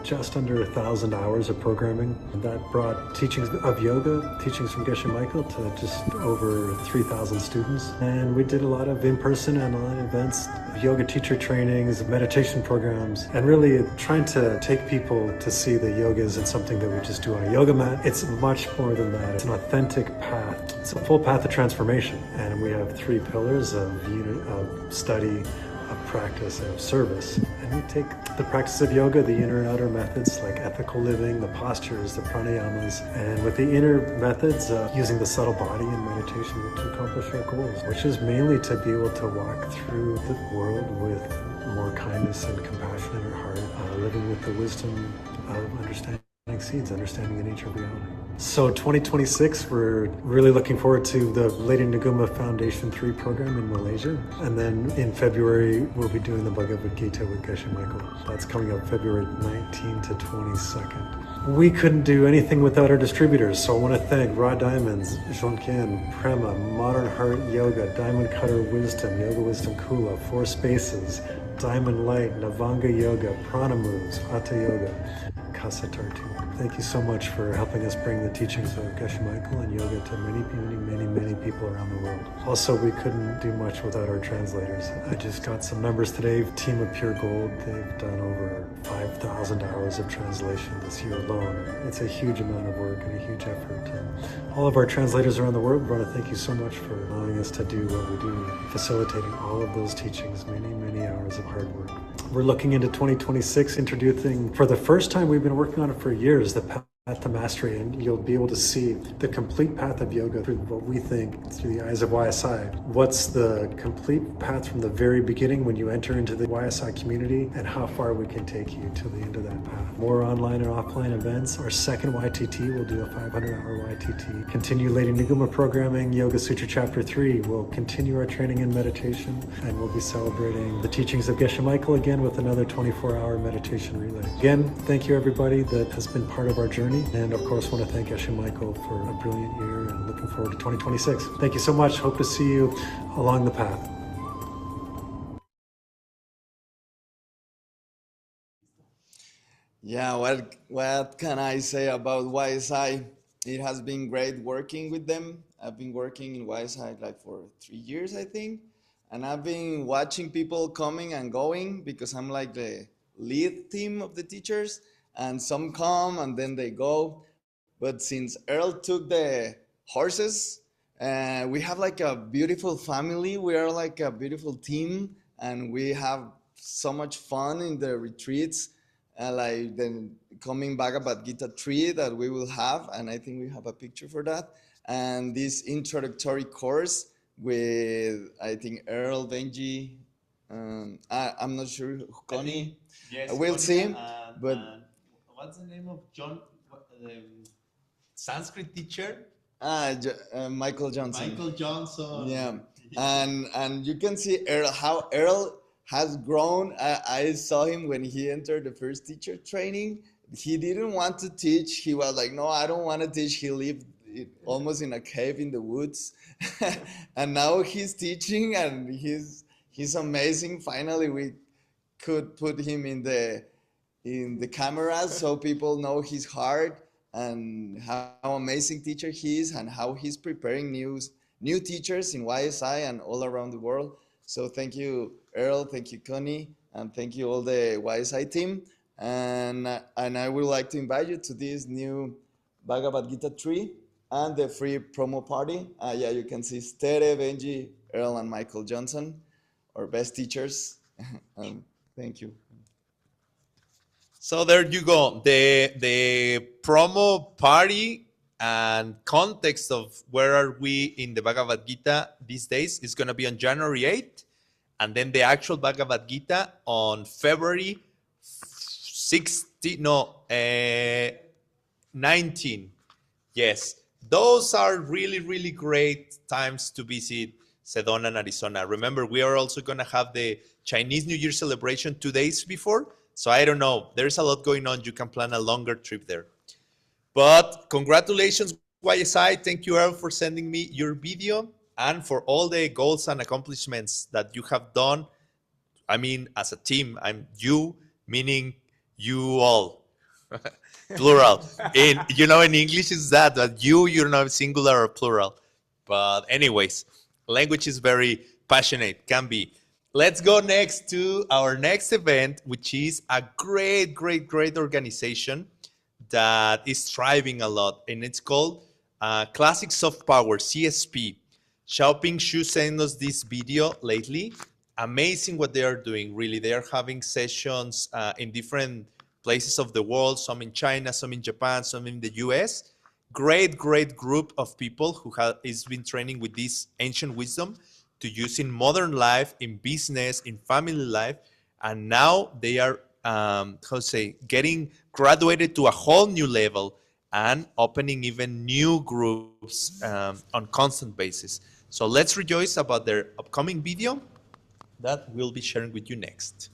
Just under 1,000 hours of programming. That brought teachings of yoga, teachings from Geshe Michael, to just over 3,000 students. And we did a lot of in-person and online events, yoga teacher trainings, meditation programs, and really trying to take people to see that yoga isn't something that we just do on a yoga mat. It's much more than that. It's an authentic path. It's a full path of transformation. And we have 3 pillars of study, of practice, and of service. And we take the practice of yoga, the inner and outer methods like ethical living, the postures, the pranayamas, and with the inner methods, using the subtle body in meditation to accomplish our goals, which is mainly to be able to walk through the world with more kindness and compassion in our heart, living with the wisdom of understanding seeds, understanding the nature of reality. So 2026, we're really looking forward to the Lady Naguma Foundation 3 program in Malaysia. And then in February, we'll be doing the Bhagavad Gita with Geshe Michael. That's coming up February 19th to 22nd. We couldn't do anything without our distributors, so I want to thank Raw Diamonds, Jonken, Prema, Modern Heart Yoga, Diamond Cutter Wisdom, Yoga Wisdom Kula, Four Spaces, Diamond Light, Navanga Yoga, Prana Moves, Hatha Yoga, Casa Tartu. Thank you so much for helping us bring the teachings of Geshe Michael and yoga to many people around the world. Also, we couldn't do much without our translators. I just got some numbers today, team of Pure Gold. They've done over 5,000 hours of translation this year alone. It's a huge amount of work and a huge effort. And all of our translators around the world, we want to thank you so much for allowing us to do what we do, facilitating all of those teachings, many hours of hard work. We're looking into 2026, introducing, for the first time, we've been working on it for years, the path to mastery, and you'll be able to see the complete path of yoga through what we think through the eyes of YSI. What's the complete path from the very beginning when you enter into the YSI community, and how far we can take you to the end of that path. More online and offline events. Our second YTT, we'll do a 500-hour YTT. Continue Lady Naguma programming, Yoga Sutra Chapter 3. We'll continue our training in meditation, and we'll be celebrating the teachings of Geshe Michael again with another 24-hour meditation relay. Again, thank you everybody that has been part of our journey. And of course, want to thank Geshe Michael for a brilliant year and looking forward to 2026. Thank you so much. Hope to see you along the path. Yeah, what can I say about YSI? It has been great working with them. I've been working in YSI like for 3 years, I think. And I've been watching people coming and going because I'm like the lead team of the teachers. And some come and then they go. But since Earl took the horses, we have like a beautiful family. We are like a beautiful team, and we have so much fun in the retreats, like the coming Bhagavad Gita 3 that we will have, and I think we have a picture for that. And this introductory course with, I think, Earl, Benji, I'm not sure, Connie. Yes, we'll see, but what's the name of John, the Sanskrit teacher? Michael Johnson. Michael Johnson. Yeah, and you can see how Earl has grown. I saw him when he entered the first teacher training. He didn't want to teach. He was like, no, I don't want to teach. He lived almost in a cave in the woods. And now he's teaching, and he's amazing. Finally, we could put him in the cameras so people know his heart and how amazing teacher he is and how he's preparing new teachers in YSI and all around the world. So thank you, Earl, thank you, Connie, and thank you all the YSI team. And I would like to invite you to this new Bhagavad Gita 3 and the free promo party. Yeah, you can see Stere, Benji, Earl, and Michael Johnson, our best teachers. Thank you. So there you go. The promo party and context of where are we in the Bhagavad Gita these days is going to be on January 8th. And then the actual Bhagavad Gita on February 19. Yes. Those are really, really great times to visit Sedona and Arizona. Remember, we are also going to have the Chinese New Year celebration 2 days before. So I don't know. There's a lot going on. You can plan a longer trip there. But congratulations, YSI. Thank you, Earl, for sending me your video and for all the goals and accomplishments that you have done I mean, as a team, I'm you, meaning you all, plural. In English is that, but you're not singular or plural. But anyways, language is very passionate, can be. Let's go next to our next event, which is a great, great, great organization that is thriving a lot, and it's called Classic Soft Power, CSP. Xiaoping Xu sent us this video lately. Amazing what they are doing, really. They are having sessions in different places of the world, some in China, some in Japan, some in the US. Great, great group of people who is been training with this ancient wisdom to use in modern life, in business, in family life. And now they are, getting graduated to a whole new level and opening even new groups on constant basis. So let's rejoice about their upcoming video that we'll be sharing with you next.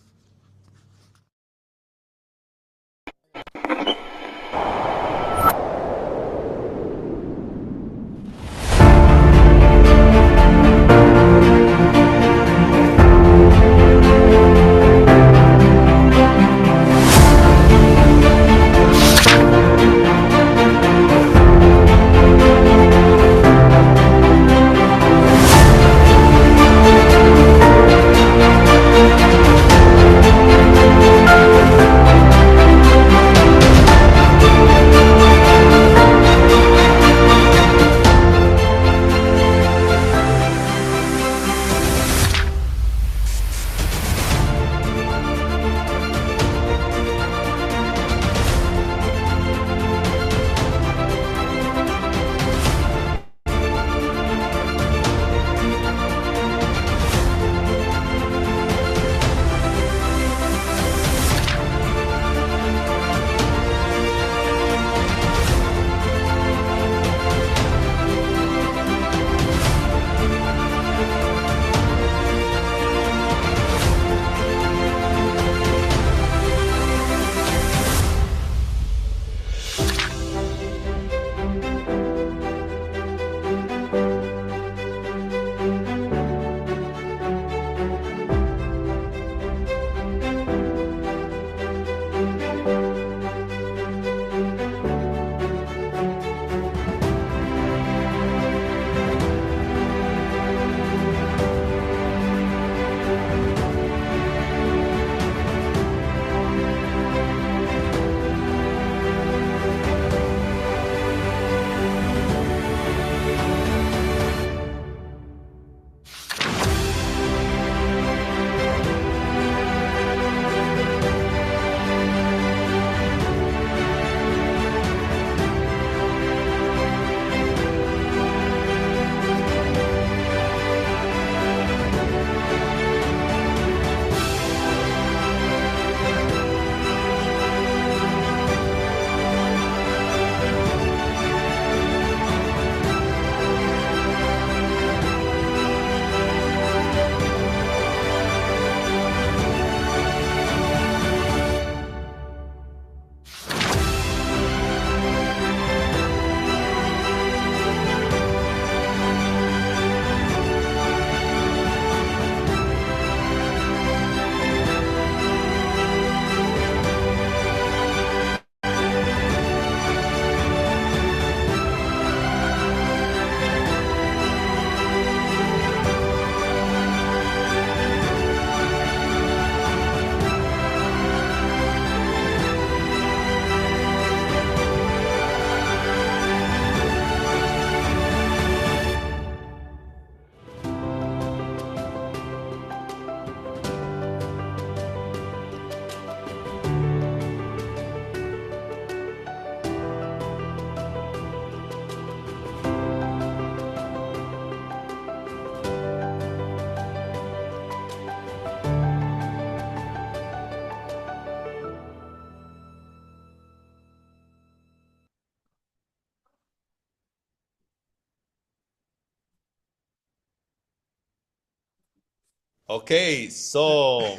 Okay, so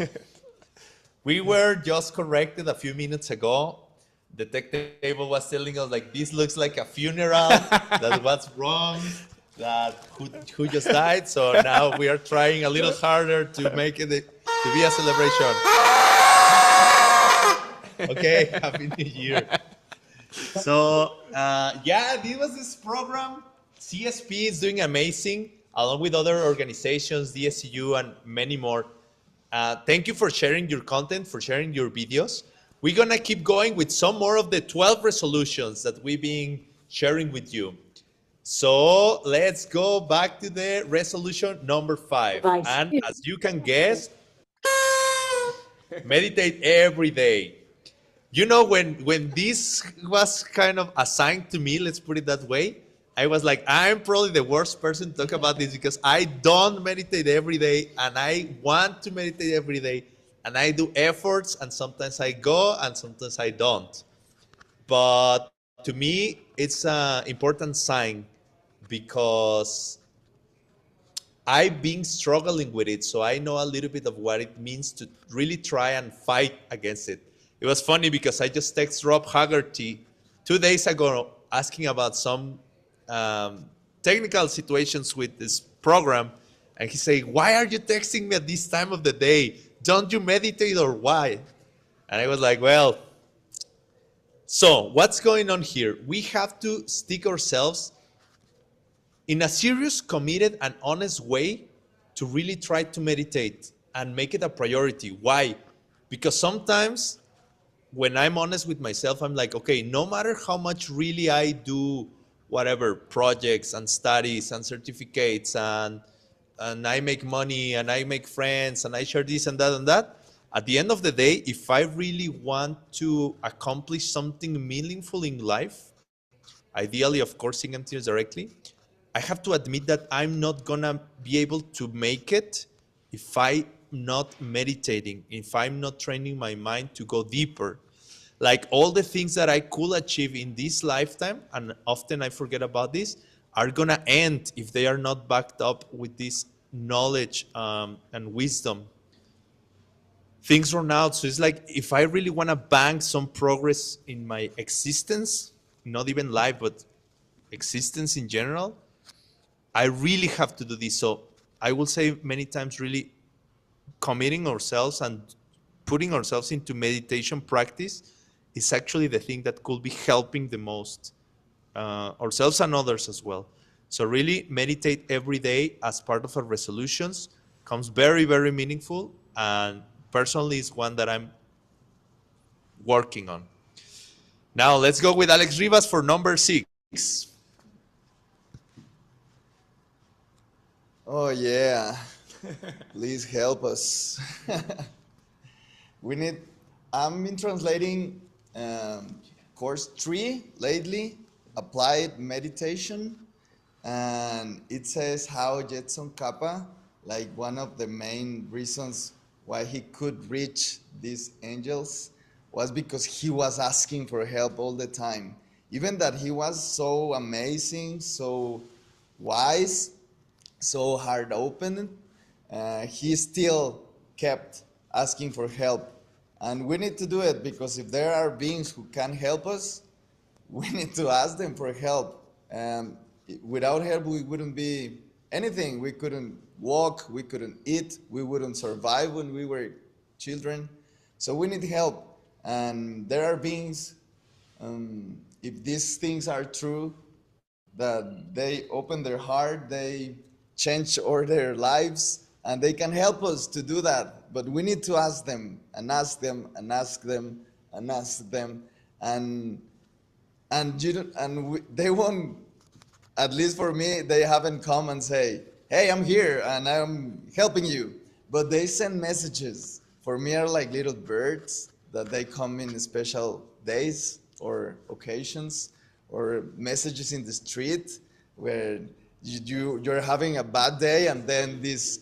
we were just corrected a few minutes ago. The tech table was telling us like this looks like a funeral. That what's wrong. That who just died. So now we are trying a little harder to make it to be a celebration. Okay, Happy New Year. So, yeah, this was this program. CSP is doing amazing, along with other organizations, DSCU, and many more. Thank you for sharing your content, for sharing your videos. We're going to keep going with some more of the 12 resolutions that we've been sharing with you. So let's go back to the resolution number 5. And as you can guess, meditate every day. You know, when this was kind of assigned to me, let's put it that way, I was like, I'm probably the worst person to talk about this because I don't meditate every day and I want to meditate every day and I do efforts and sometimes I go and sometimes I don't. But to me, it's an important sign because I've been struggling with it, so I know a little bit of what it means to really try and fight against it. It was funny because I just texted Rob Haggerty 2 days ago asking about some technical situations with this program, and he said, "Why are you texting me at this time of the day? Don't you meditate or why?" And I was like, well, so what's going on here? We have to stick ourselves in a serious, committed, and honest way to really try to meditate and make it a priority. Why? Because sometimes when I'm honest with myself, I'm like, okay, no matter how much really I do whatever projects and studies and certificates and I make money and I make friends and I share this and that, at the end of the day, if I really want to accomplish something meaningful in life, ideally, of course, seeing tears directly, I have to admit that I'm not gonna be able to make it if I'm not meditating, if I'm not training my mind to go deeper. Like all the things that I could achieve in this lifetime, and often I forget about this, are gonna end if they are not backed up with this knowledge and wisdom. Things run out, so it's like if I really wanna bank some progress in my existence, not even life, but existence in general, I really have to do this. So I will say many times, really committing ourselves and putting ourselves into meditation practice is actually the thing that could be helping the most ourselves and others as well. So really meditate every day as part of our resolutions comes very, very meaningful, and personally is one that I'm working on. Now let's go with Alex Rivas for number 6. Oh yeah, please help us. I've been translating course 3 lately, applied meditation, and it says how Jetson Kappa, like one of the main reasons why he could reach these angels was because he was asking for help all the time. Even that he was so amazing, so wise, so hard open, he still kept asking for help. And we need to do it because if there are beings who can help us, we need to ask them for help. Without help, we wouldn't be anything. We couldn't walk, we couldn't eat, we wouldn't survive when we were children. So we need help. And there are beings, if these things are true, that they open their heart, they change all their lives, and they can help us to do that. But we need to ask them and ask them and ask them and ask them, they won't. At least for me, they haven't come and say, "Hey, I'm here and I'm helping you." But they send messages. For me, are like little birds that they come in special days or occasions, or messages in the street where you're having a bad day, and then this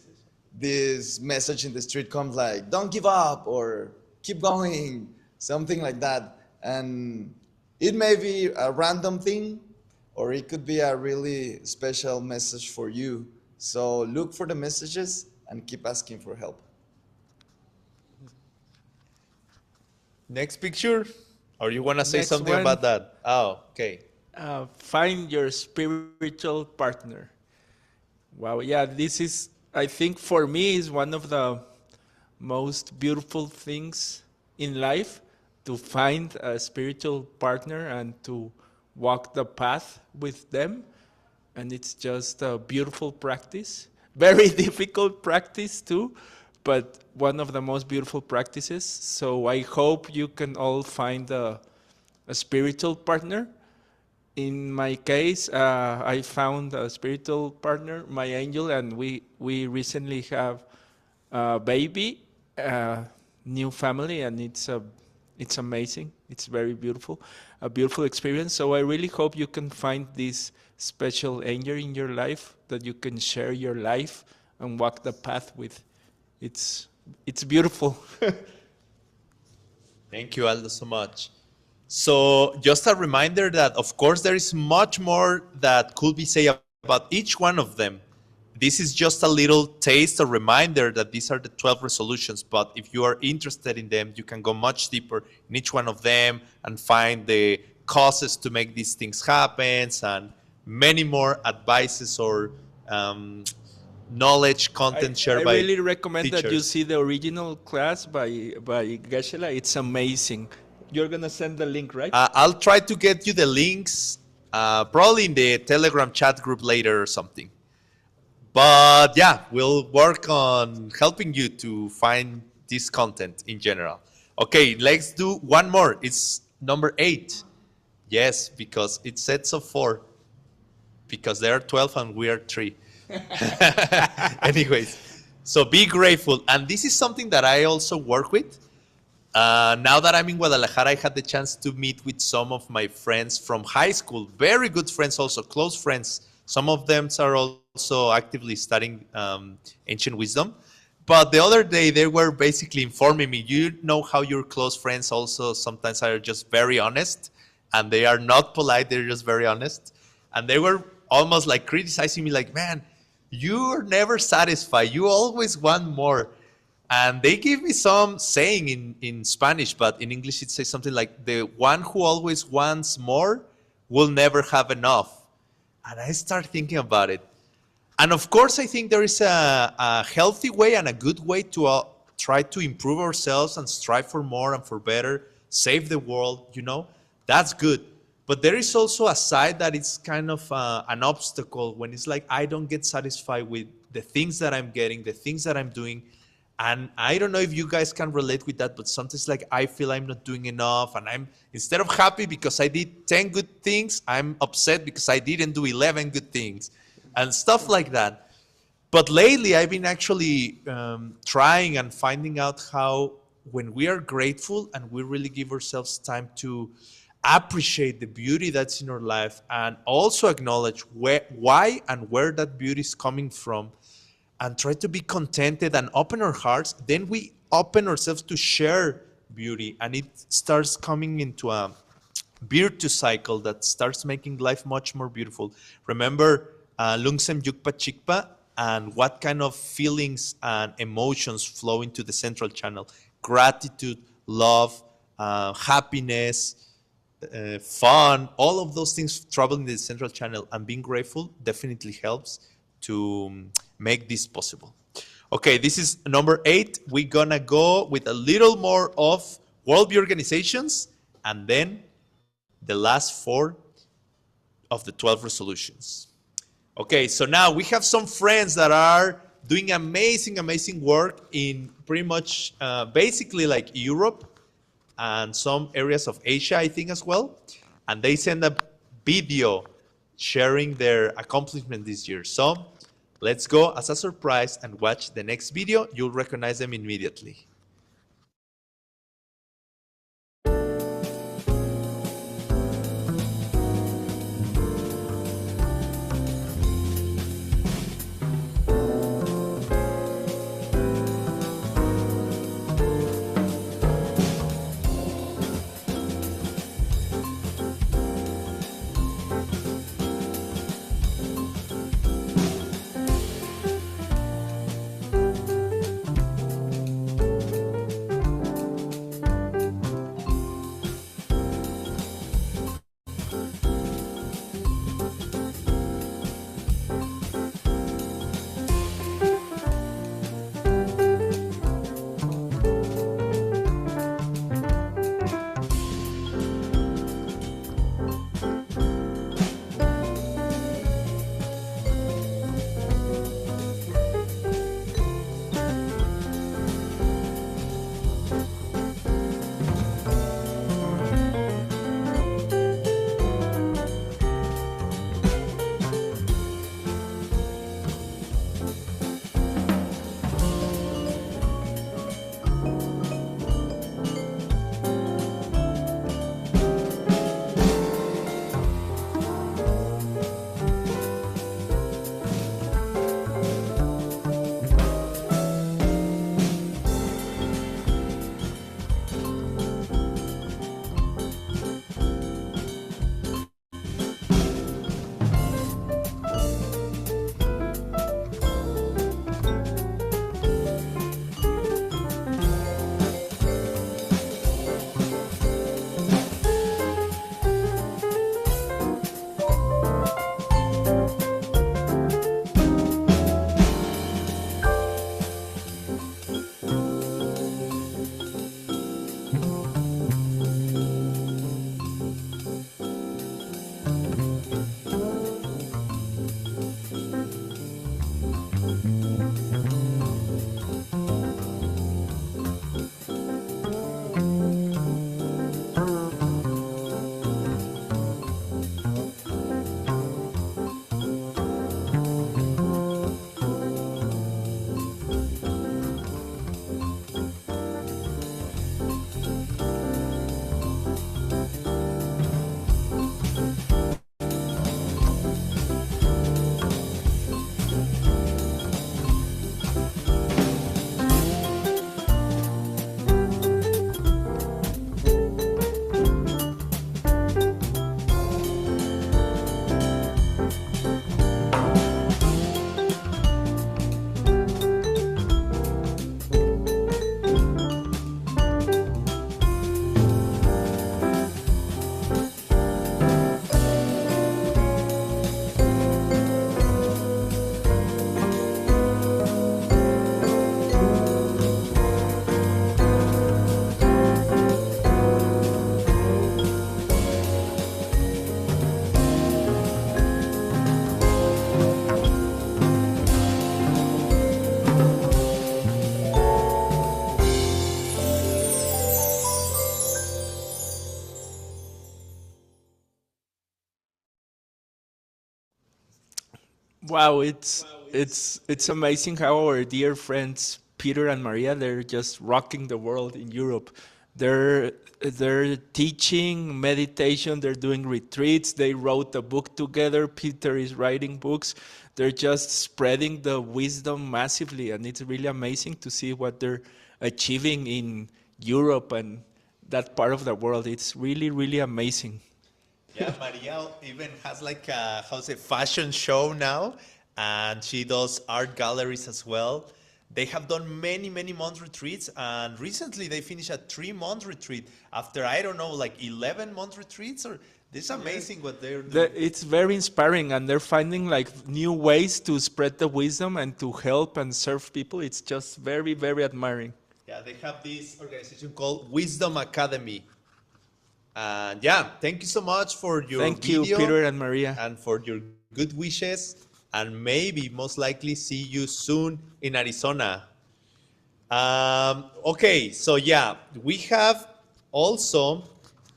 message in the street comes like, "Don't give up," or "Keep going," something like that. And it may be a random thing, or it could be a really special message for you. So look for the messages and keep asking for help. Next picture? Or you want to say Next something one. about that? Oh, okay. Find your spiritual partner. Wow, yeah, this is, I think for me, is one of the most beautiful things in life, to find a spiritual partner and to walk the path with them. And it's just a beautiful practice. Very difficult practice too, but one of the most beautiful practices. So I hope you can all find a spiritual partner. In my case, I found a spiritual partner, my angel, and we recently have a baby, new family, and it's amazing. It's very beautiful, a beautiful experience. So I really hope you can find this special angel in your life that you can share your life and walk the path with. It's beautiful. Thank you, Aldo, so much. So just a reminder that, of course, there is much more that could be said about each one of them. This is just a little taste, a reminder that these are the 12 resolutions. But if you are interested in them, you can go much deeper in each one of them and find the causes to make these things happen and many more advices or knowledge content shared by I really recommend teachers. that you see the original class by Geshe-la. It's amazing. You're going to send the link, right? I'll try to get you the links, probably in the Telegram chat group later or something. But yeah, we'll work on helping you to find this content in general. Okay, let's do one more. It's number 8. Yes, because it's sets of 4. Because there are 12 and we are 3. Anyways, so be grateful. And this is something that I also work with. Now that I'm in Guadalajara, I had the chance to meet with some of my friends from high school. Very good friends also, close friends. Some of them are also actively studying ancient wisdom. But the other day, they were basically informing me, you know how your close friends also sometimes are just very honest. And they are not polite, they're just very honest. And they were almost like criticizing me like, man, you're never satisfied. You always want more. And they give me some saying in Spanish, but in English it says something like, the one who always wants more will never have enough. And I start thinking about it. And of course, I think there is a healthy way and a good way to try to improve ourselves and strive for more and for better, save the world, you know, that's good. But there is also a side that is kind of an obstacle when it's like, I don't get satisfied with the things that I'm getting, the things that I'm doing. And I don't know if you guys can relate with that, but sometimes like I feel I'm not doing enough, and I'm, instead of happy because I did 10 good things, I'm upset because I didn't do 11 good things and stuff like that. But lately I've been actually trying and finding out how when we are grateful and we really give ourselves time to appreciate the beauty that's in our life and also acknowledge why and where that beauty is coming from, and try to be contented and open our hearts, then we open ourselves to share beauty, and it starts coming into a virtuous cycle that starts making life much more beautiful. Remember Lungsem Yukpa Chikpa and what kind of feelings and emotions flow into the central channel. Gratitude, love, happiness, fun, all of those things traveling in the central channel, and being grateful definitely helps to make this possible. Okay, this is number 8. We're gonna go with a little more of worldview organizations and then the last 4 of the 12 resolutions. Okay, so now we have some friends that are doing amazing, amazing work in pretty much basically like Europe and some areas of Asia, I think, as well. And they send a video sharing their accomplishment this year. So let's go as a surprise and watch the next video. You'll recognize them immediately. Wow, it's amazing how our dear friends Peter and Maria, they're just rocking the world in Europe. They're teaching meditation, they're doing retreats, they wrote a book together. Peter is writing books. They're just spreading the wisdom massively, and it's really amazing to see what they're achieving in Europe and that part of the world. It's really, really amazing. Yeah, Maria even has like a fashion show now, and she does art galleries as well. They have done many month retreats, and recently they finished a 3 month retreat after, I don't know, like 11 month retreats. Or this is amazing what they're doing. It's very inspiring, and they're finding like new ways to spread the wisdom and to help and serve people. It's just very, very admiring. Yeah, they have this organization called Wisdom Academy. And yeah, thank you so much for your Thank video. you, Peter and Maria. And for your good wishes. And maybe, most likely, see you soon in Arizona. Okay, so yeah, we have also,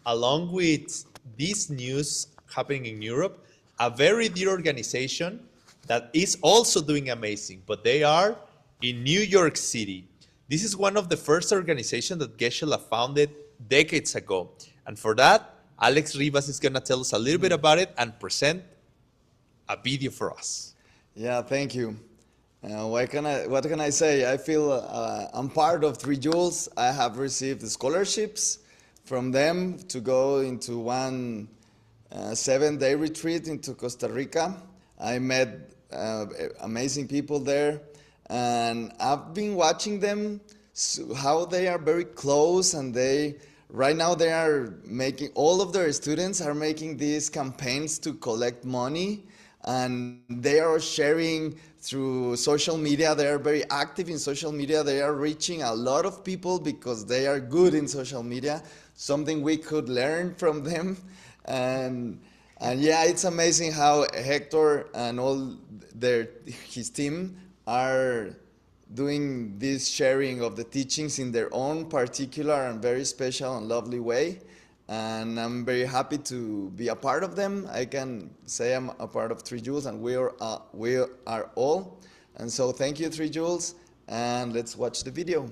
along with this news happening in Europe, a very dear organization that is also doing amazing, but they are in New York City. This is one of the first organizations that Geshe-la founded decades ago. And for that, Alex Rivas is going to tell us a little bit about it and present a video for us. Yeah, thank you. What can I say? I feel I'm part of 3 Joules. I have received scholarships from them to go into one 7-day retreat into Costa Rica. I met amazing people there, and I've been watching them, how they are very close, and right now they are making, all of their students are making these campaigns to collect money, and they are sharing through social media. They are very active in social media. They are reaching a lot of people because they are good in social media, something we could learn from them. And yeah, it's amazing how Hector and all his team are doing this sharing of the teachings in their own particular and very special and lovely way. And I'm very happy to be a part of them. I can say I'm a part of 3 Joules, and we are all. And so thank you, 3 Joules, and let's watch the video.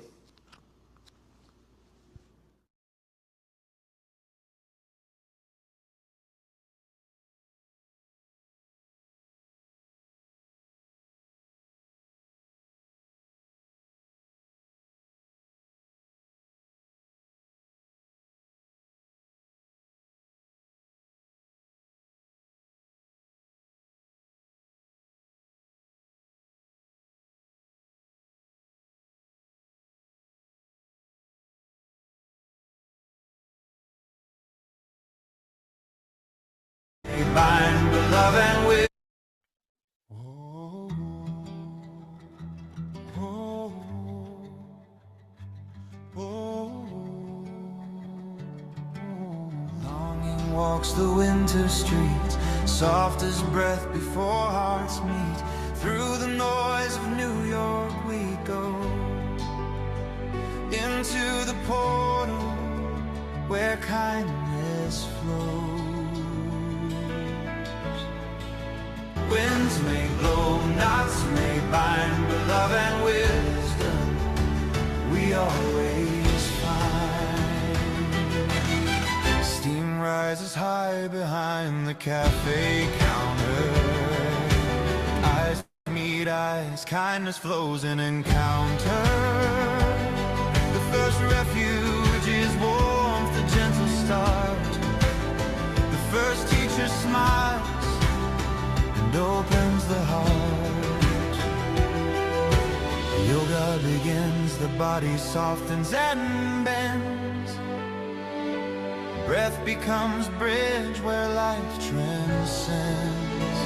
Longing walks the winter streets, soft as breath before hearts meet. Through the noise of New York we go, into the portal where kindness flows. Winds may blow, knots may bind, but love and wisdom we always find. Steam rises high behind the cafe counter. Eyes meet eyes, kindness flows in encounter. The first refuge is warmth, a gentle start. The first teacher smiles and opens the heart. Yoga begins, the body softens and bends. Breath becomes bridge where life transcends.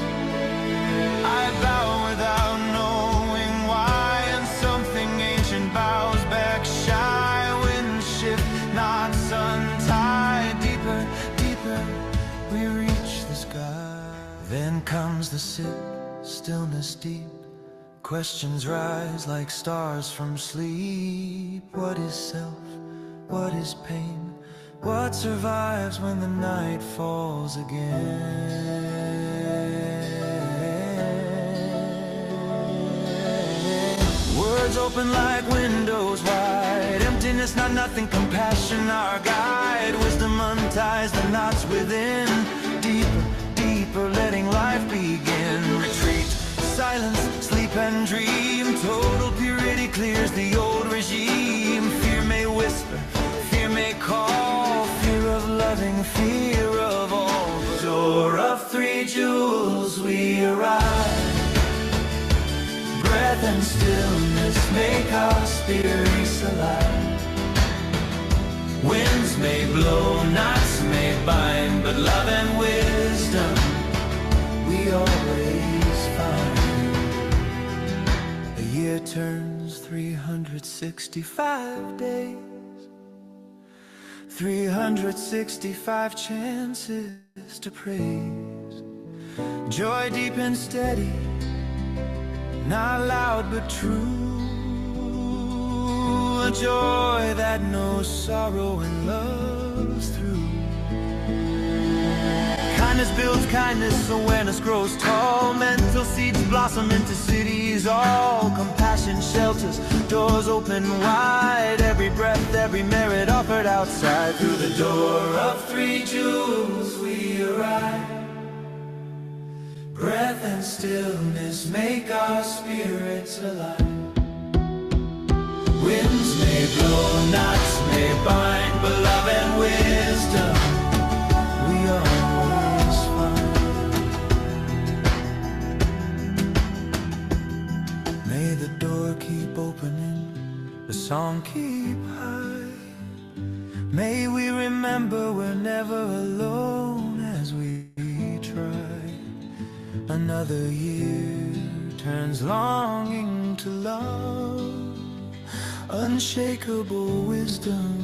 I bow without knowing why, and something ancient bows back shy. Wind shift, knots untie. Deeper, deeper, we reach the sky. Then comes the sip, stillness deep. Questions rise like stars from sleep. What is self? What is pain? What survives when the night falls again? Words open like windows wide. Emptiness, not nothing. Compassion, our guide. Wisdom unties the knots within. Deeper, deeper, letting life begin. Retreat, silence, sleep and dream. Total purity clears the old regime. Fear may whisper, fear may call. Fear of loving, fear of all. Door of three jewels, we arrive. Breath and stillness make our spirits alive. Winds may blow, knots may bind, but love and wisdom we always find. A year turns 365 days, 365 chances to praise. Joy deep and steady, not loud but true. A joy that knows sorrow and loves through. Kindness builds kindness, awareness grows tall. Mental seeds blossom into cities all. Compassion shelters, doors open wide. Every breath, every merit offered outside. Through the door of three jewels we arrive. Breath and stillness make our spirits alive. Winds may blow, knots may bind, but love and wisdom we always find. May the door keep opening, the song keep high. May we remember we're never alone as we try. Another year turns longing to love, unshakable wisdom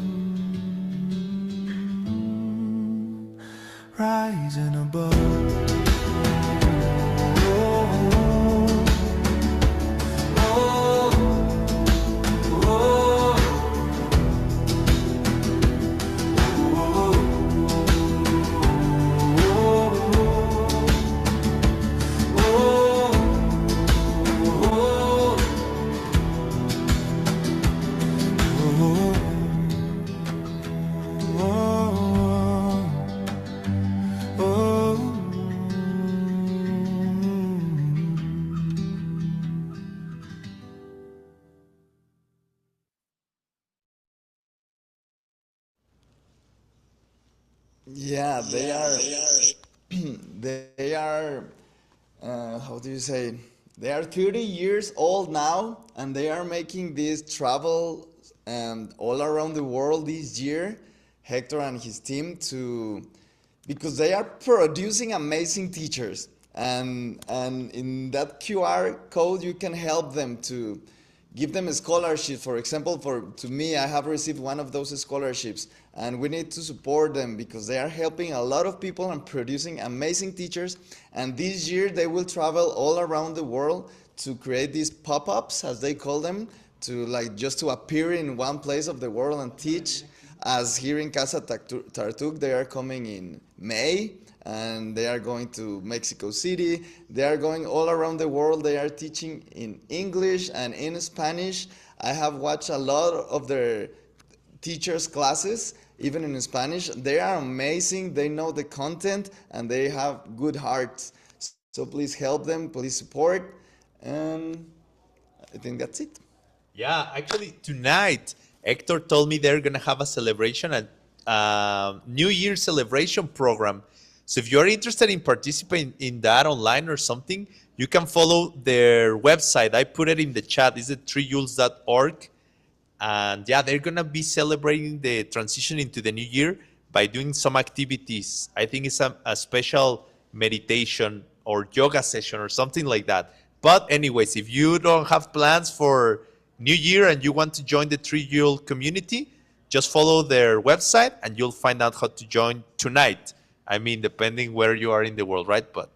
rising above. Yeah, they are. They are. How do you say? They are 30 years old now, and they are making this travel all around the world this year. Hector and his team because they are producing amazing teachers, and in that QR code you can help them to give them a scholarship. For example, to me, I have received one of those scholarships, and we need to support them because they are helping a lot of people and producing amazing teachers. And this year they will travel all around the world to create these pop-ups, as they call them, to just to appear in one place of the world and teach. As here in Casa Tartug, they are coming in May, and they are going to Mexico City. They are going all around the world. They are teaching in English and in Spanish. I have watched a lot of their teachers' classes, even in Spanish. They are amazing. They know the content, and they have good hearts. So please help them. Please support. And I think that's it. Yeah, actually, tonight, Hector told me they're going to have a celebration, a New Year celebration program. So if you're interested in participating in that online or something, you can follow their website. I put it in the chat. It's at threeyouls.org. And yeah, they're going to be celebrating the transition into the new year by doing some activities. I think it's a special meditation or yoga session or something like that. But anyways, if you don't have plans for New Year and you want to join the Three Yule community, just follow their website and you'll find out how to join tonight. I mean, depending where you are in the world, right? But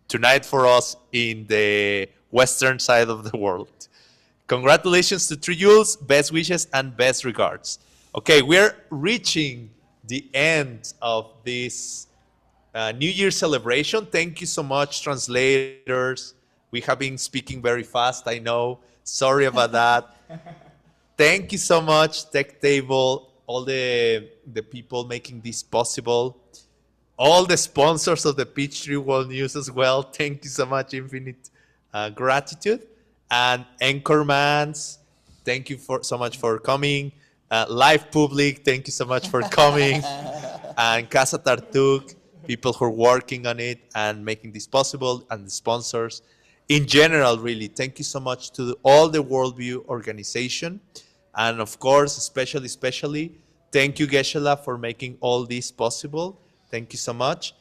tonight for us in the western side of the world. Congratulations to Three Yules, best wishes and best regards. Okay, we're reaching the end of this New Year celebration. Thank you so much, translators. We have been speaking very fast, I know. Sorry about that. Thank you so much, Tech Table, all the people making this possible, all the sponsors of the Peachtree World News as well. Thank you so much, infinite gratitude. And Anchormans, thank you so much for coming. Live Public, thank you so much for coming. And Casa Tartug, people who are working on it and making this possible, and the sponsors. In general, really, thank you so much to all the Worldview organization. And of course, especially, thank you, Geshe-la, for making all this possible. Thank you so much.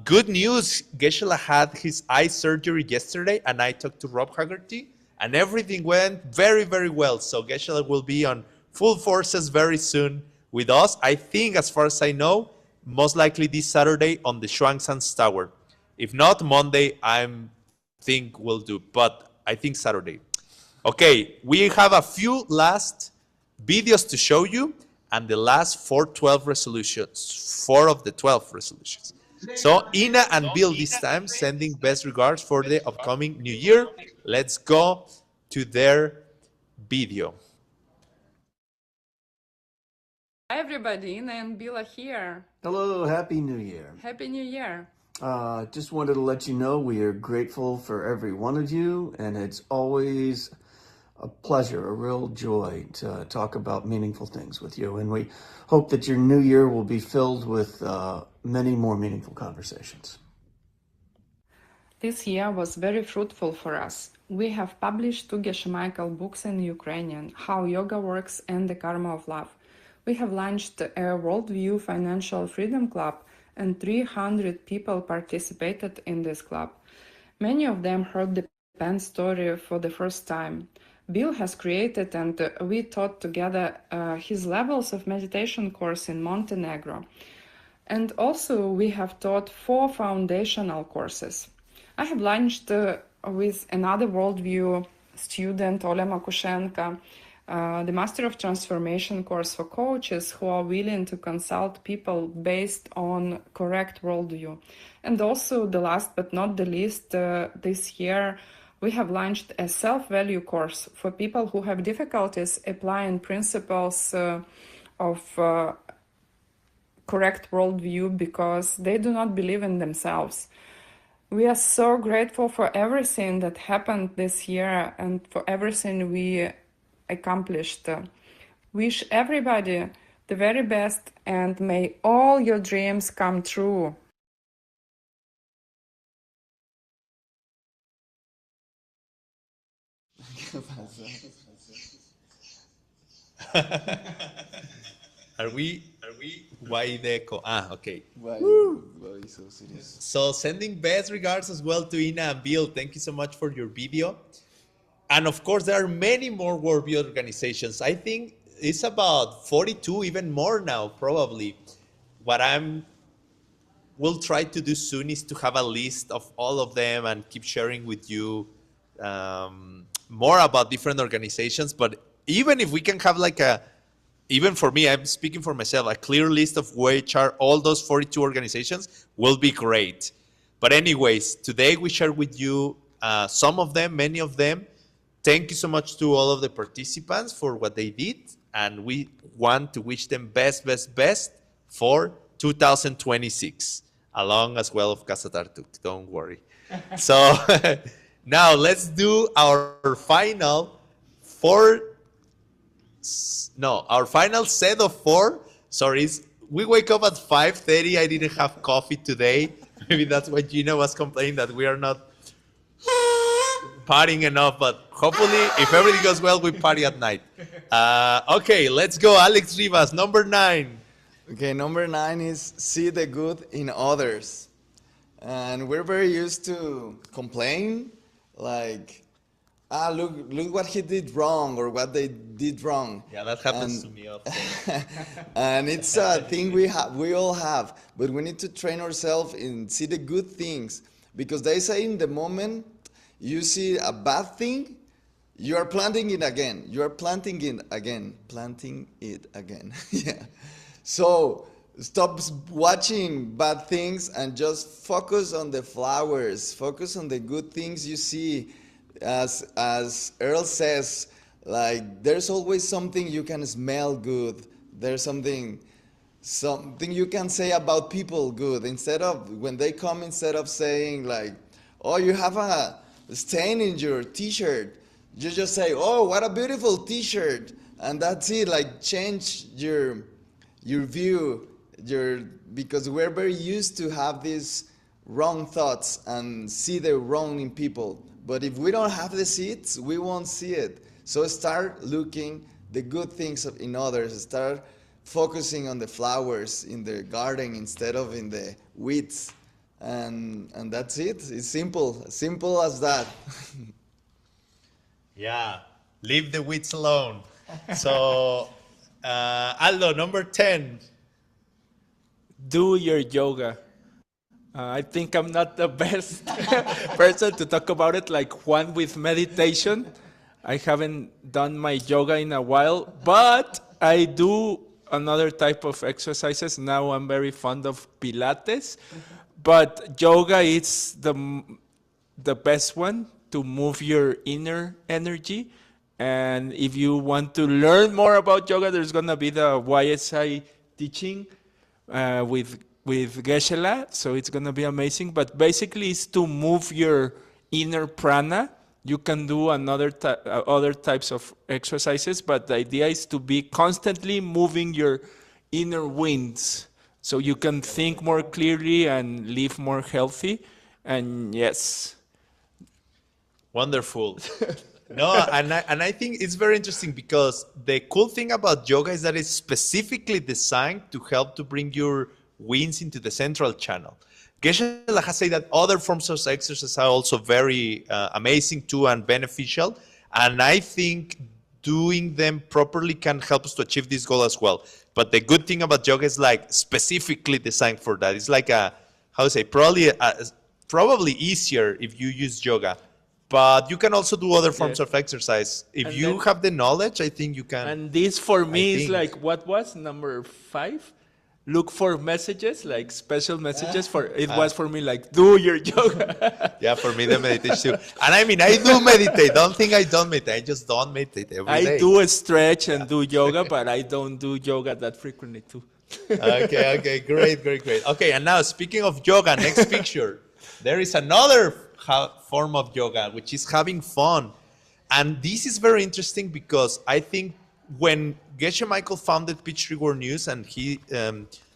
Good news, Geshe-la had his eye surgery yesterday, and I talked to Rob Haggerty, and everything went very, very well. So Geshe-la will be on full forces very soon with us. I think, as far as I know, most likely this Saturday on the Shuangsan's Tower. If not, Monday, I think we'll do, but I think Saturday. Okay, we have a few last videos to show you, and the last 4 of the 12 resolutions. So Ina and Bill this time sending best regards for the upcoming new year. Let's go to their video. Hi everybody, Ina and Bill are here. Hello, Happy New Year. Happy New Year. Just wanted to let you know we are grateful for every one of you, and it's always a pleasure, a real joy to talk about meaningful things with you. And we hope that your new year will be filled with many more meaningful conversations. This year was very fruitful for us. We have published 2 Geshe Michael books in Ukrainian, How Yoga Works and The Karma of Love. We have launched a Worldview Financial Freedom Club, and 300 people participated in this club. Many of them heard the Pen story for the first time. Bill has created and we taught together his levels of meditation course in Montenegro. And also we have taught 4 foundational courses. I have launched with another Worldview student, Oля Makushenko, the Master of Transformation course for coaches who are willing to consult people based on correct worldview. And also, the last but not the least, this year we have launched a self-value course for people who have difficulties applying principles of correct worldview because they do not believe in themselves. We are so grateful for everything that happened this year and for everything we accomplished. Wish everybody the very best, and may all your dreams come true. Are we why the echo? Okay. Why so serious? So sending best regards as well to Ina and Bill. Thank you so much for your video. And of course, there are many more Worldview organizations. I think it's about 42, even more now, probably. What will try to do soon is to have a list of all of them and keep sharing with you more about different organizations. But even if we can have even for me, I'm speaking for myself, a clear list of which are all those 42 organizations will be great. But anyways, today we share with you some of them, many of them. Thank you so much to all of the participants for what they did. And we want to wish them best for 2026, along as well of Casa Tartug, don't worry. So now let's do our final set of 4. Sorry, we wake up at 5:30. I didn't have coffee today. Maybe that's why Gina was complaining that we are not partying enough, but hopefully, if everything goes well, we party at night. Okay, let's go. Alex Rivas, number 9. Okay, number 9 is see the good in others. And we're very used to complain, like, look what he did wrong or what they did wrong. Yeah, that happens to me often. And it's a thing we all have, but we need to train ourselves in see the good things, because they say in the moment you see a bad thing, you are planting it again. You are planting it again. Yeah. So stop watching bad things and just focus on the flowers. Focus on the good things you see. as Earl says, like there's always something you can smell good. There's something you can say about people good. Instead of when they come, instead of saying like, oh, you have a stain in your t-shirt, you just say, oh, what a beautiful t-shirt, and that's it. Like change your view, because we're very used to have these wrong thoughts and see the wrong in people. But if we don't have the seeds, we won't see it. So start looking the good things in others. Start focusing on the flowers in the garden instead of in the weeds. And that's it. It's simple as that. Yeah, leave the weeds alone. So, Aldo, number 10. Do your yoga. I think I'm not the best person to talk about it, like Juan with meditation. I haven't done my yoga in a while, but I do another type of exercises. Now I'm very fond of Pilates, but yoga is the best one to move your inner energy. And if you want to learn more about yoga, there's gonna be the YSI teaching with Geshe-la, so it's gonna be amazing. But basically, it's to move your inner prana. You can do other types of exercises, but the idea is to be constantly moving your inner winds, so you can think more clearly and live more healthy. And yes, Wonderful. No, and I think it's very interesting because the cool thing about yoga is that it's specifically designed to help to bring your winds into the central channel. Geshe-la has said that other forms of exercise are also very amazing too and beneficial. And I think doing them properly can help us to achieve this goal as well. But the good thing about yoga is like specifically designed for that. It's like probably easier if you use yoga. But you can also do other forms of exercise. If you have the knowledge, I think you can. And this for me is like, what was number 5? Look for messages, like special messages. It was for me like, do your yoga. Yeah, for me the meditation too. And I mean, I do meditate. Don't think I don't meditate. I just don't meditate every day. I do a stretch and do yoga, but I don't do yoga that frequently too. Okay, great. Okay, and now speaking of yoga, next picture. There is another form of yoga, which is having fun. And this is very interesting because I think when Geshe Michael founded Peachtree World News and he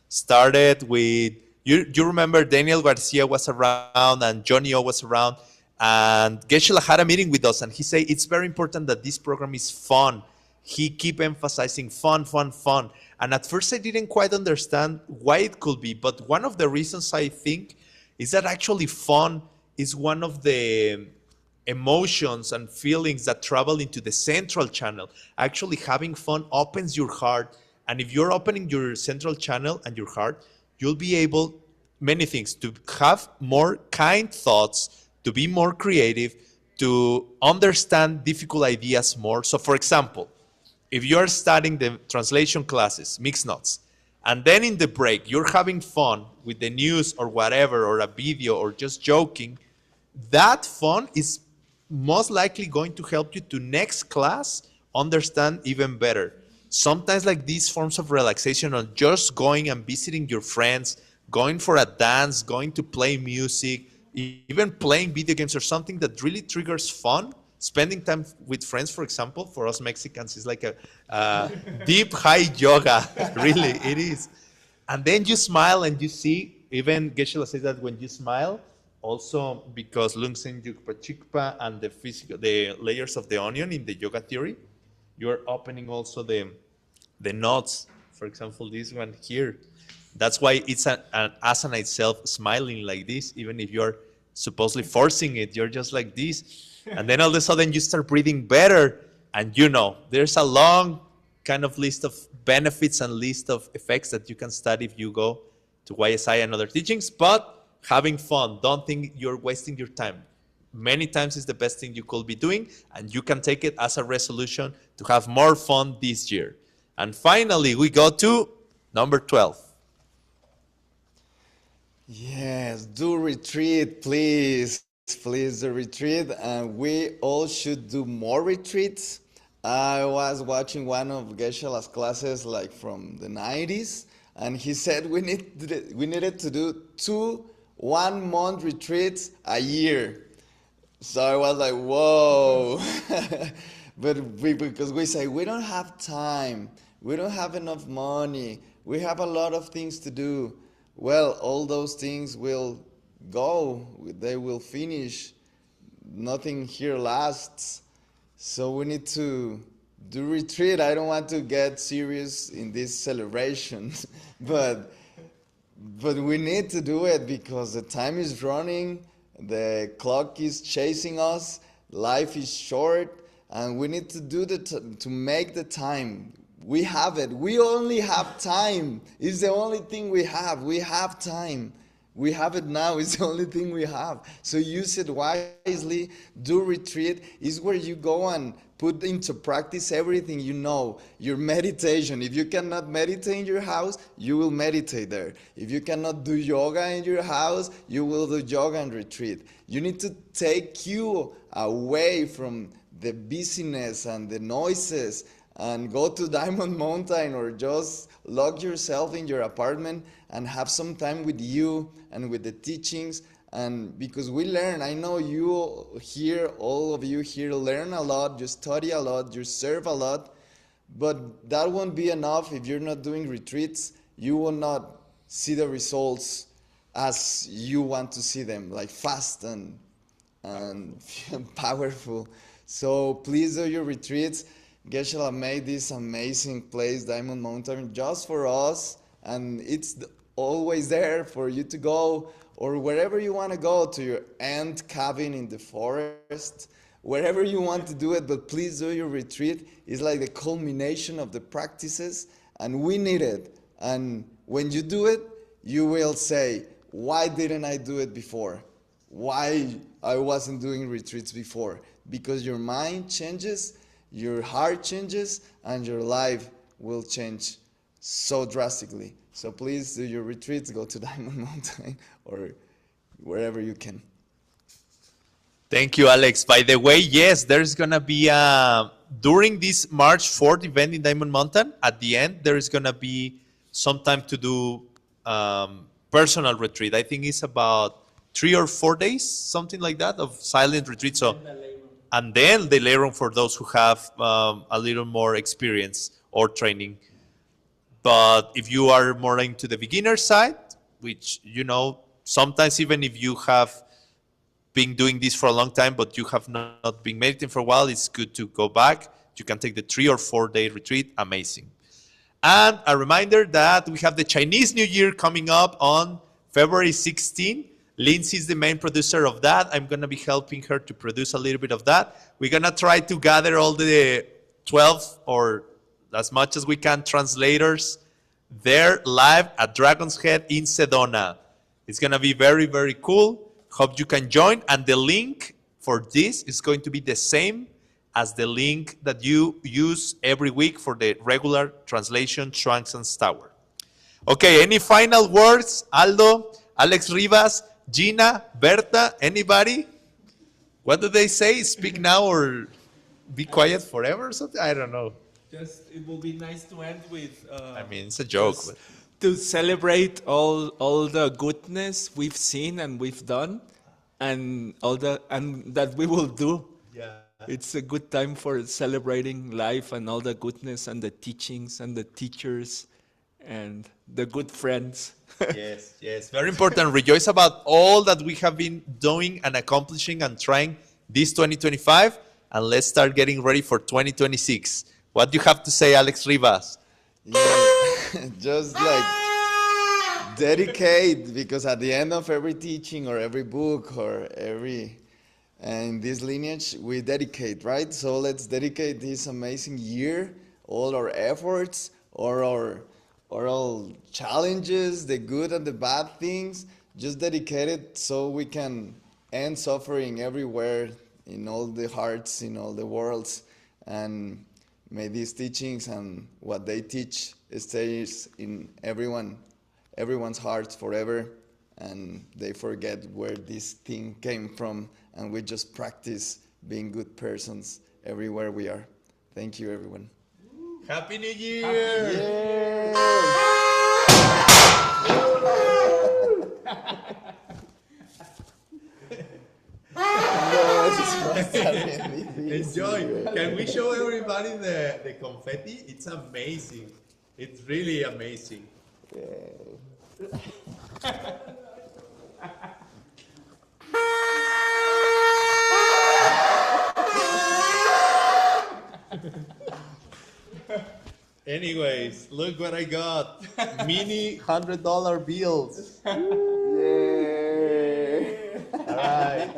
started with, you remember Daniel Garcia was around and Johnny O was around, and Geshe had a meeting with us and he said, it's very important that this program is fun. He keep emphasizing fun. And at first I didn't quite understand why it could be, but one of the reasons I think is that actually fun is one of the emotions and feelings that travel into the central channel. Actually, having fun opens your heart. And if you're opening your central channel and your heart, you'll be able, many things, to have more kind thoughts, to be more creative, to understand difficult ideas more. So for example, if you're studying the translation classes, mixed notes, and then in the break, you're having fun with the news or whatever, or a video, or just joking, that fun is most likely going to help you to next class understand even better. Sometimes like these forms of relaxation or just going and visiting your friends, going for a dance, going to play music, even playing video games or something that really triggers fun. Spending time with friends, for example, for us Mexicans is like a deep high yoga. Really, it is. And then you smile and you see, even Geshe-la says that when you smile, also because Lungsen Yukpa Chikpa and the layers of the onion in the yoga theory, you're opening also the knots. For example, this one here. That's why it's an asana itself, smiling like this, even if you're supposedly forcing it, you're just like this. And then all of a sudden you start breathing better. And there's a long kind of list of benefits and list of effects that you can study if you go to YSI and other teachings. But having fun, don't think you're wasting your time. Many times it's the best thing you could be doing, and you can take it as a resolution to have more fun this year. And finally, we go to number 12. Yes, do retreat, please. please the retreat, and we all should do more retreats. I was watching one of Geshe-la's classes like from the 90s, and he said we needed to do 2 1-month retreats a year. So I was like, whoa. Because we say we don't have time, we don't have enough money, we have a lot of things to do. Well, all those things will go, they will finish. Nothing here lasts. So we need to do retreat. I don't want to get serious in this celebration, but we need to do it because the time is running, the clock is chasing us, life is short, and we need to do to make the time. We have it. We only have time. It's the only thing we have. We have time. We have it now. It's the only thing we have. So use it wisely. Do retreat. Is where you go and put into practice everything you know. Your meditation. If you cannot meditate in your house, you will meditate there. If you cannot do yoga in your house, you will do yoga and retreat. You need to take you away from the busyness and the noises and go to Diamond Mountain or just lock yourself in your apartment and have some time with you and with the teachings. And because we learn, I know you here, all of you here learn a lot, you study a lot, you serve a lot, but that won't be enough if you're not doing retreats. You will not see the results as you want to see them, like fast and powerful. So please do your retreats. Geshe-la made this amazing place, Diamond Mountain, just for us, and it's always there for you to go, or wherever you want to go, to your ant cabin in the forest, wherever you want to do it, but please do your retreat. It's like the culmination of the practices, and we need it. And when you do it, you will say, why didn't I do it before? Why I wasn't doing retreats before? Because your mind changes, your heart changes, and your life will change so drastically. So please do your retreats, go to Diamond Mountain or wherever you can. Thank you, Alex. By the way, yes, there's going to be, during this March 4th event in Diamond Mountain, at the end, there is going to be some time to do personal retreat. I think it's about 3 or 4 days, something like that, of silent retreat. So, and then the layroom for those who have a little more experience or training. But if you are more into the beginner side, which, you know, sometimes even if you have been doing this for a long time, but you have not been meditating for a while, it's good to go back. You can take the 3 or 4 day retreat. Amazing. And a reminder that we have the Chinese New Year coming up on February 16. Lindsay is the main producer of that. I'm going to be helping her to produce a little bit of that. We're going to try to gather all the 12 or as much as we can translators there live at Dragon's Head in Sedona. It's going to be very, very cool. Hope you can join. And the link for this is going to be the same as the link that you use every week for the regular translation, Schwansen's Tower. Okay, any final words? Aldo, Alex Rivas, Gina, Berta, anybody? What do they say? Speak now or be quiet forever or something? I don't know. Just, it will be nice to end with... I mean, it's a joke. But to celebrate all the goodness we've seen and we've done and all and that we will do. Yeah. It's a good time for celebrating life and all the goodness and the teachings and the teachers and the good friends. Yes, yes. Very important. Rejoice about all that we have been doing and accomplishing and trying this 2025. And let's start getting ready for 2026. What do you have to say, Alex Rivas? Yeah, just like dedicate, because at the end of every teaching or every book or every... And this lineage, we dedicate, right? So let's dedicate this amazing year, all our efforts, or all challenges, the good and the bad things, just dedicate it so we can end suffering everywhere, in all the hearts, in all the worlds. And may these teachings and what they teach stays in everyone's hearts forever. and they forget where this thing came from, and we just practice being good persons everywhere we are. Thank you, everyone. Happy New Year! Enjoy. Can we show everybody the confetti? It's amazing. It's really amazing. Anyways, look what I got. Mini $100 bills. All right.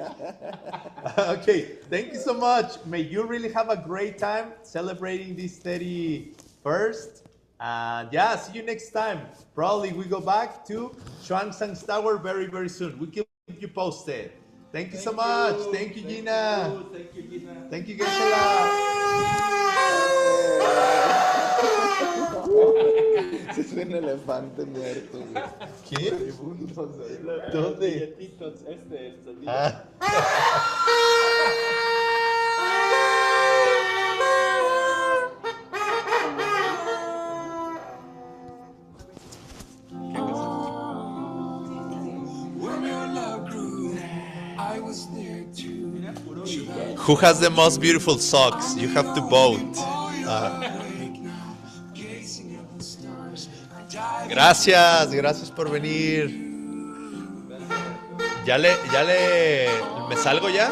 Okay, thank you so much. May you really have a great time celebrating this 31st. And yeah, see you next time. Probably we go back to Xuanzang's Tower very, very soon. We keep you posted. Thank you so much. Thank you, Gina. Thank you, Gina. Thank you, Gisela. Es un elefante muerto. ¿Qué? ¿Dónde? Ah. Who has the most beautiful socks? You have to vote. Gracias por venir. ¿Me salgo ya?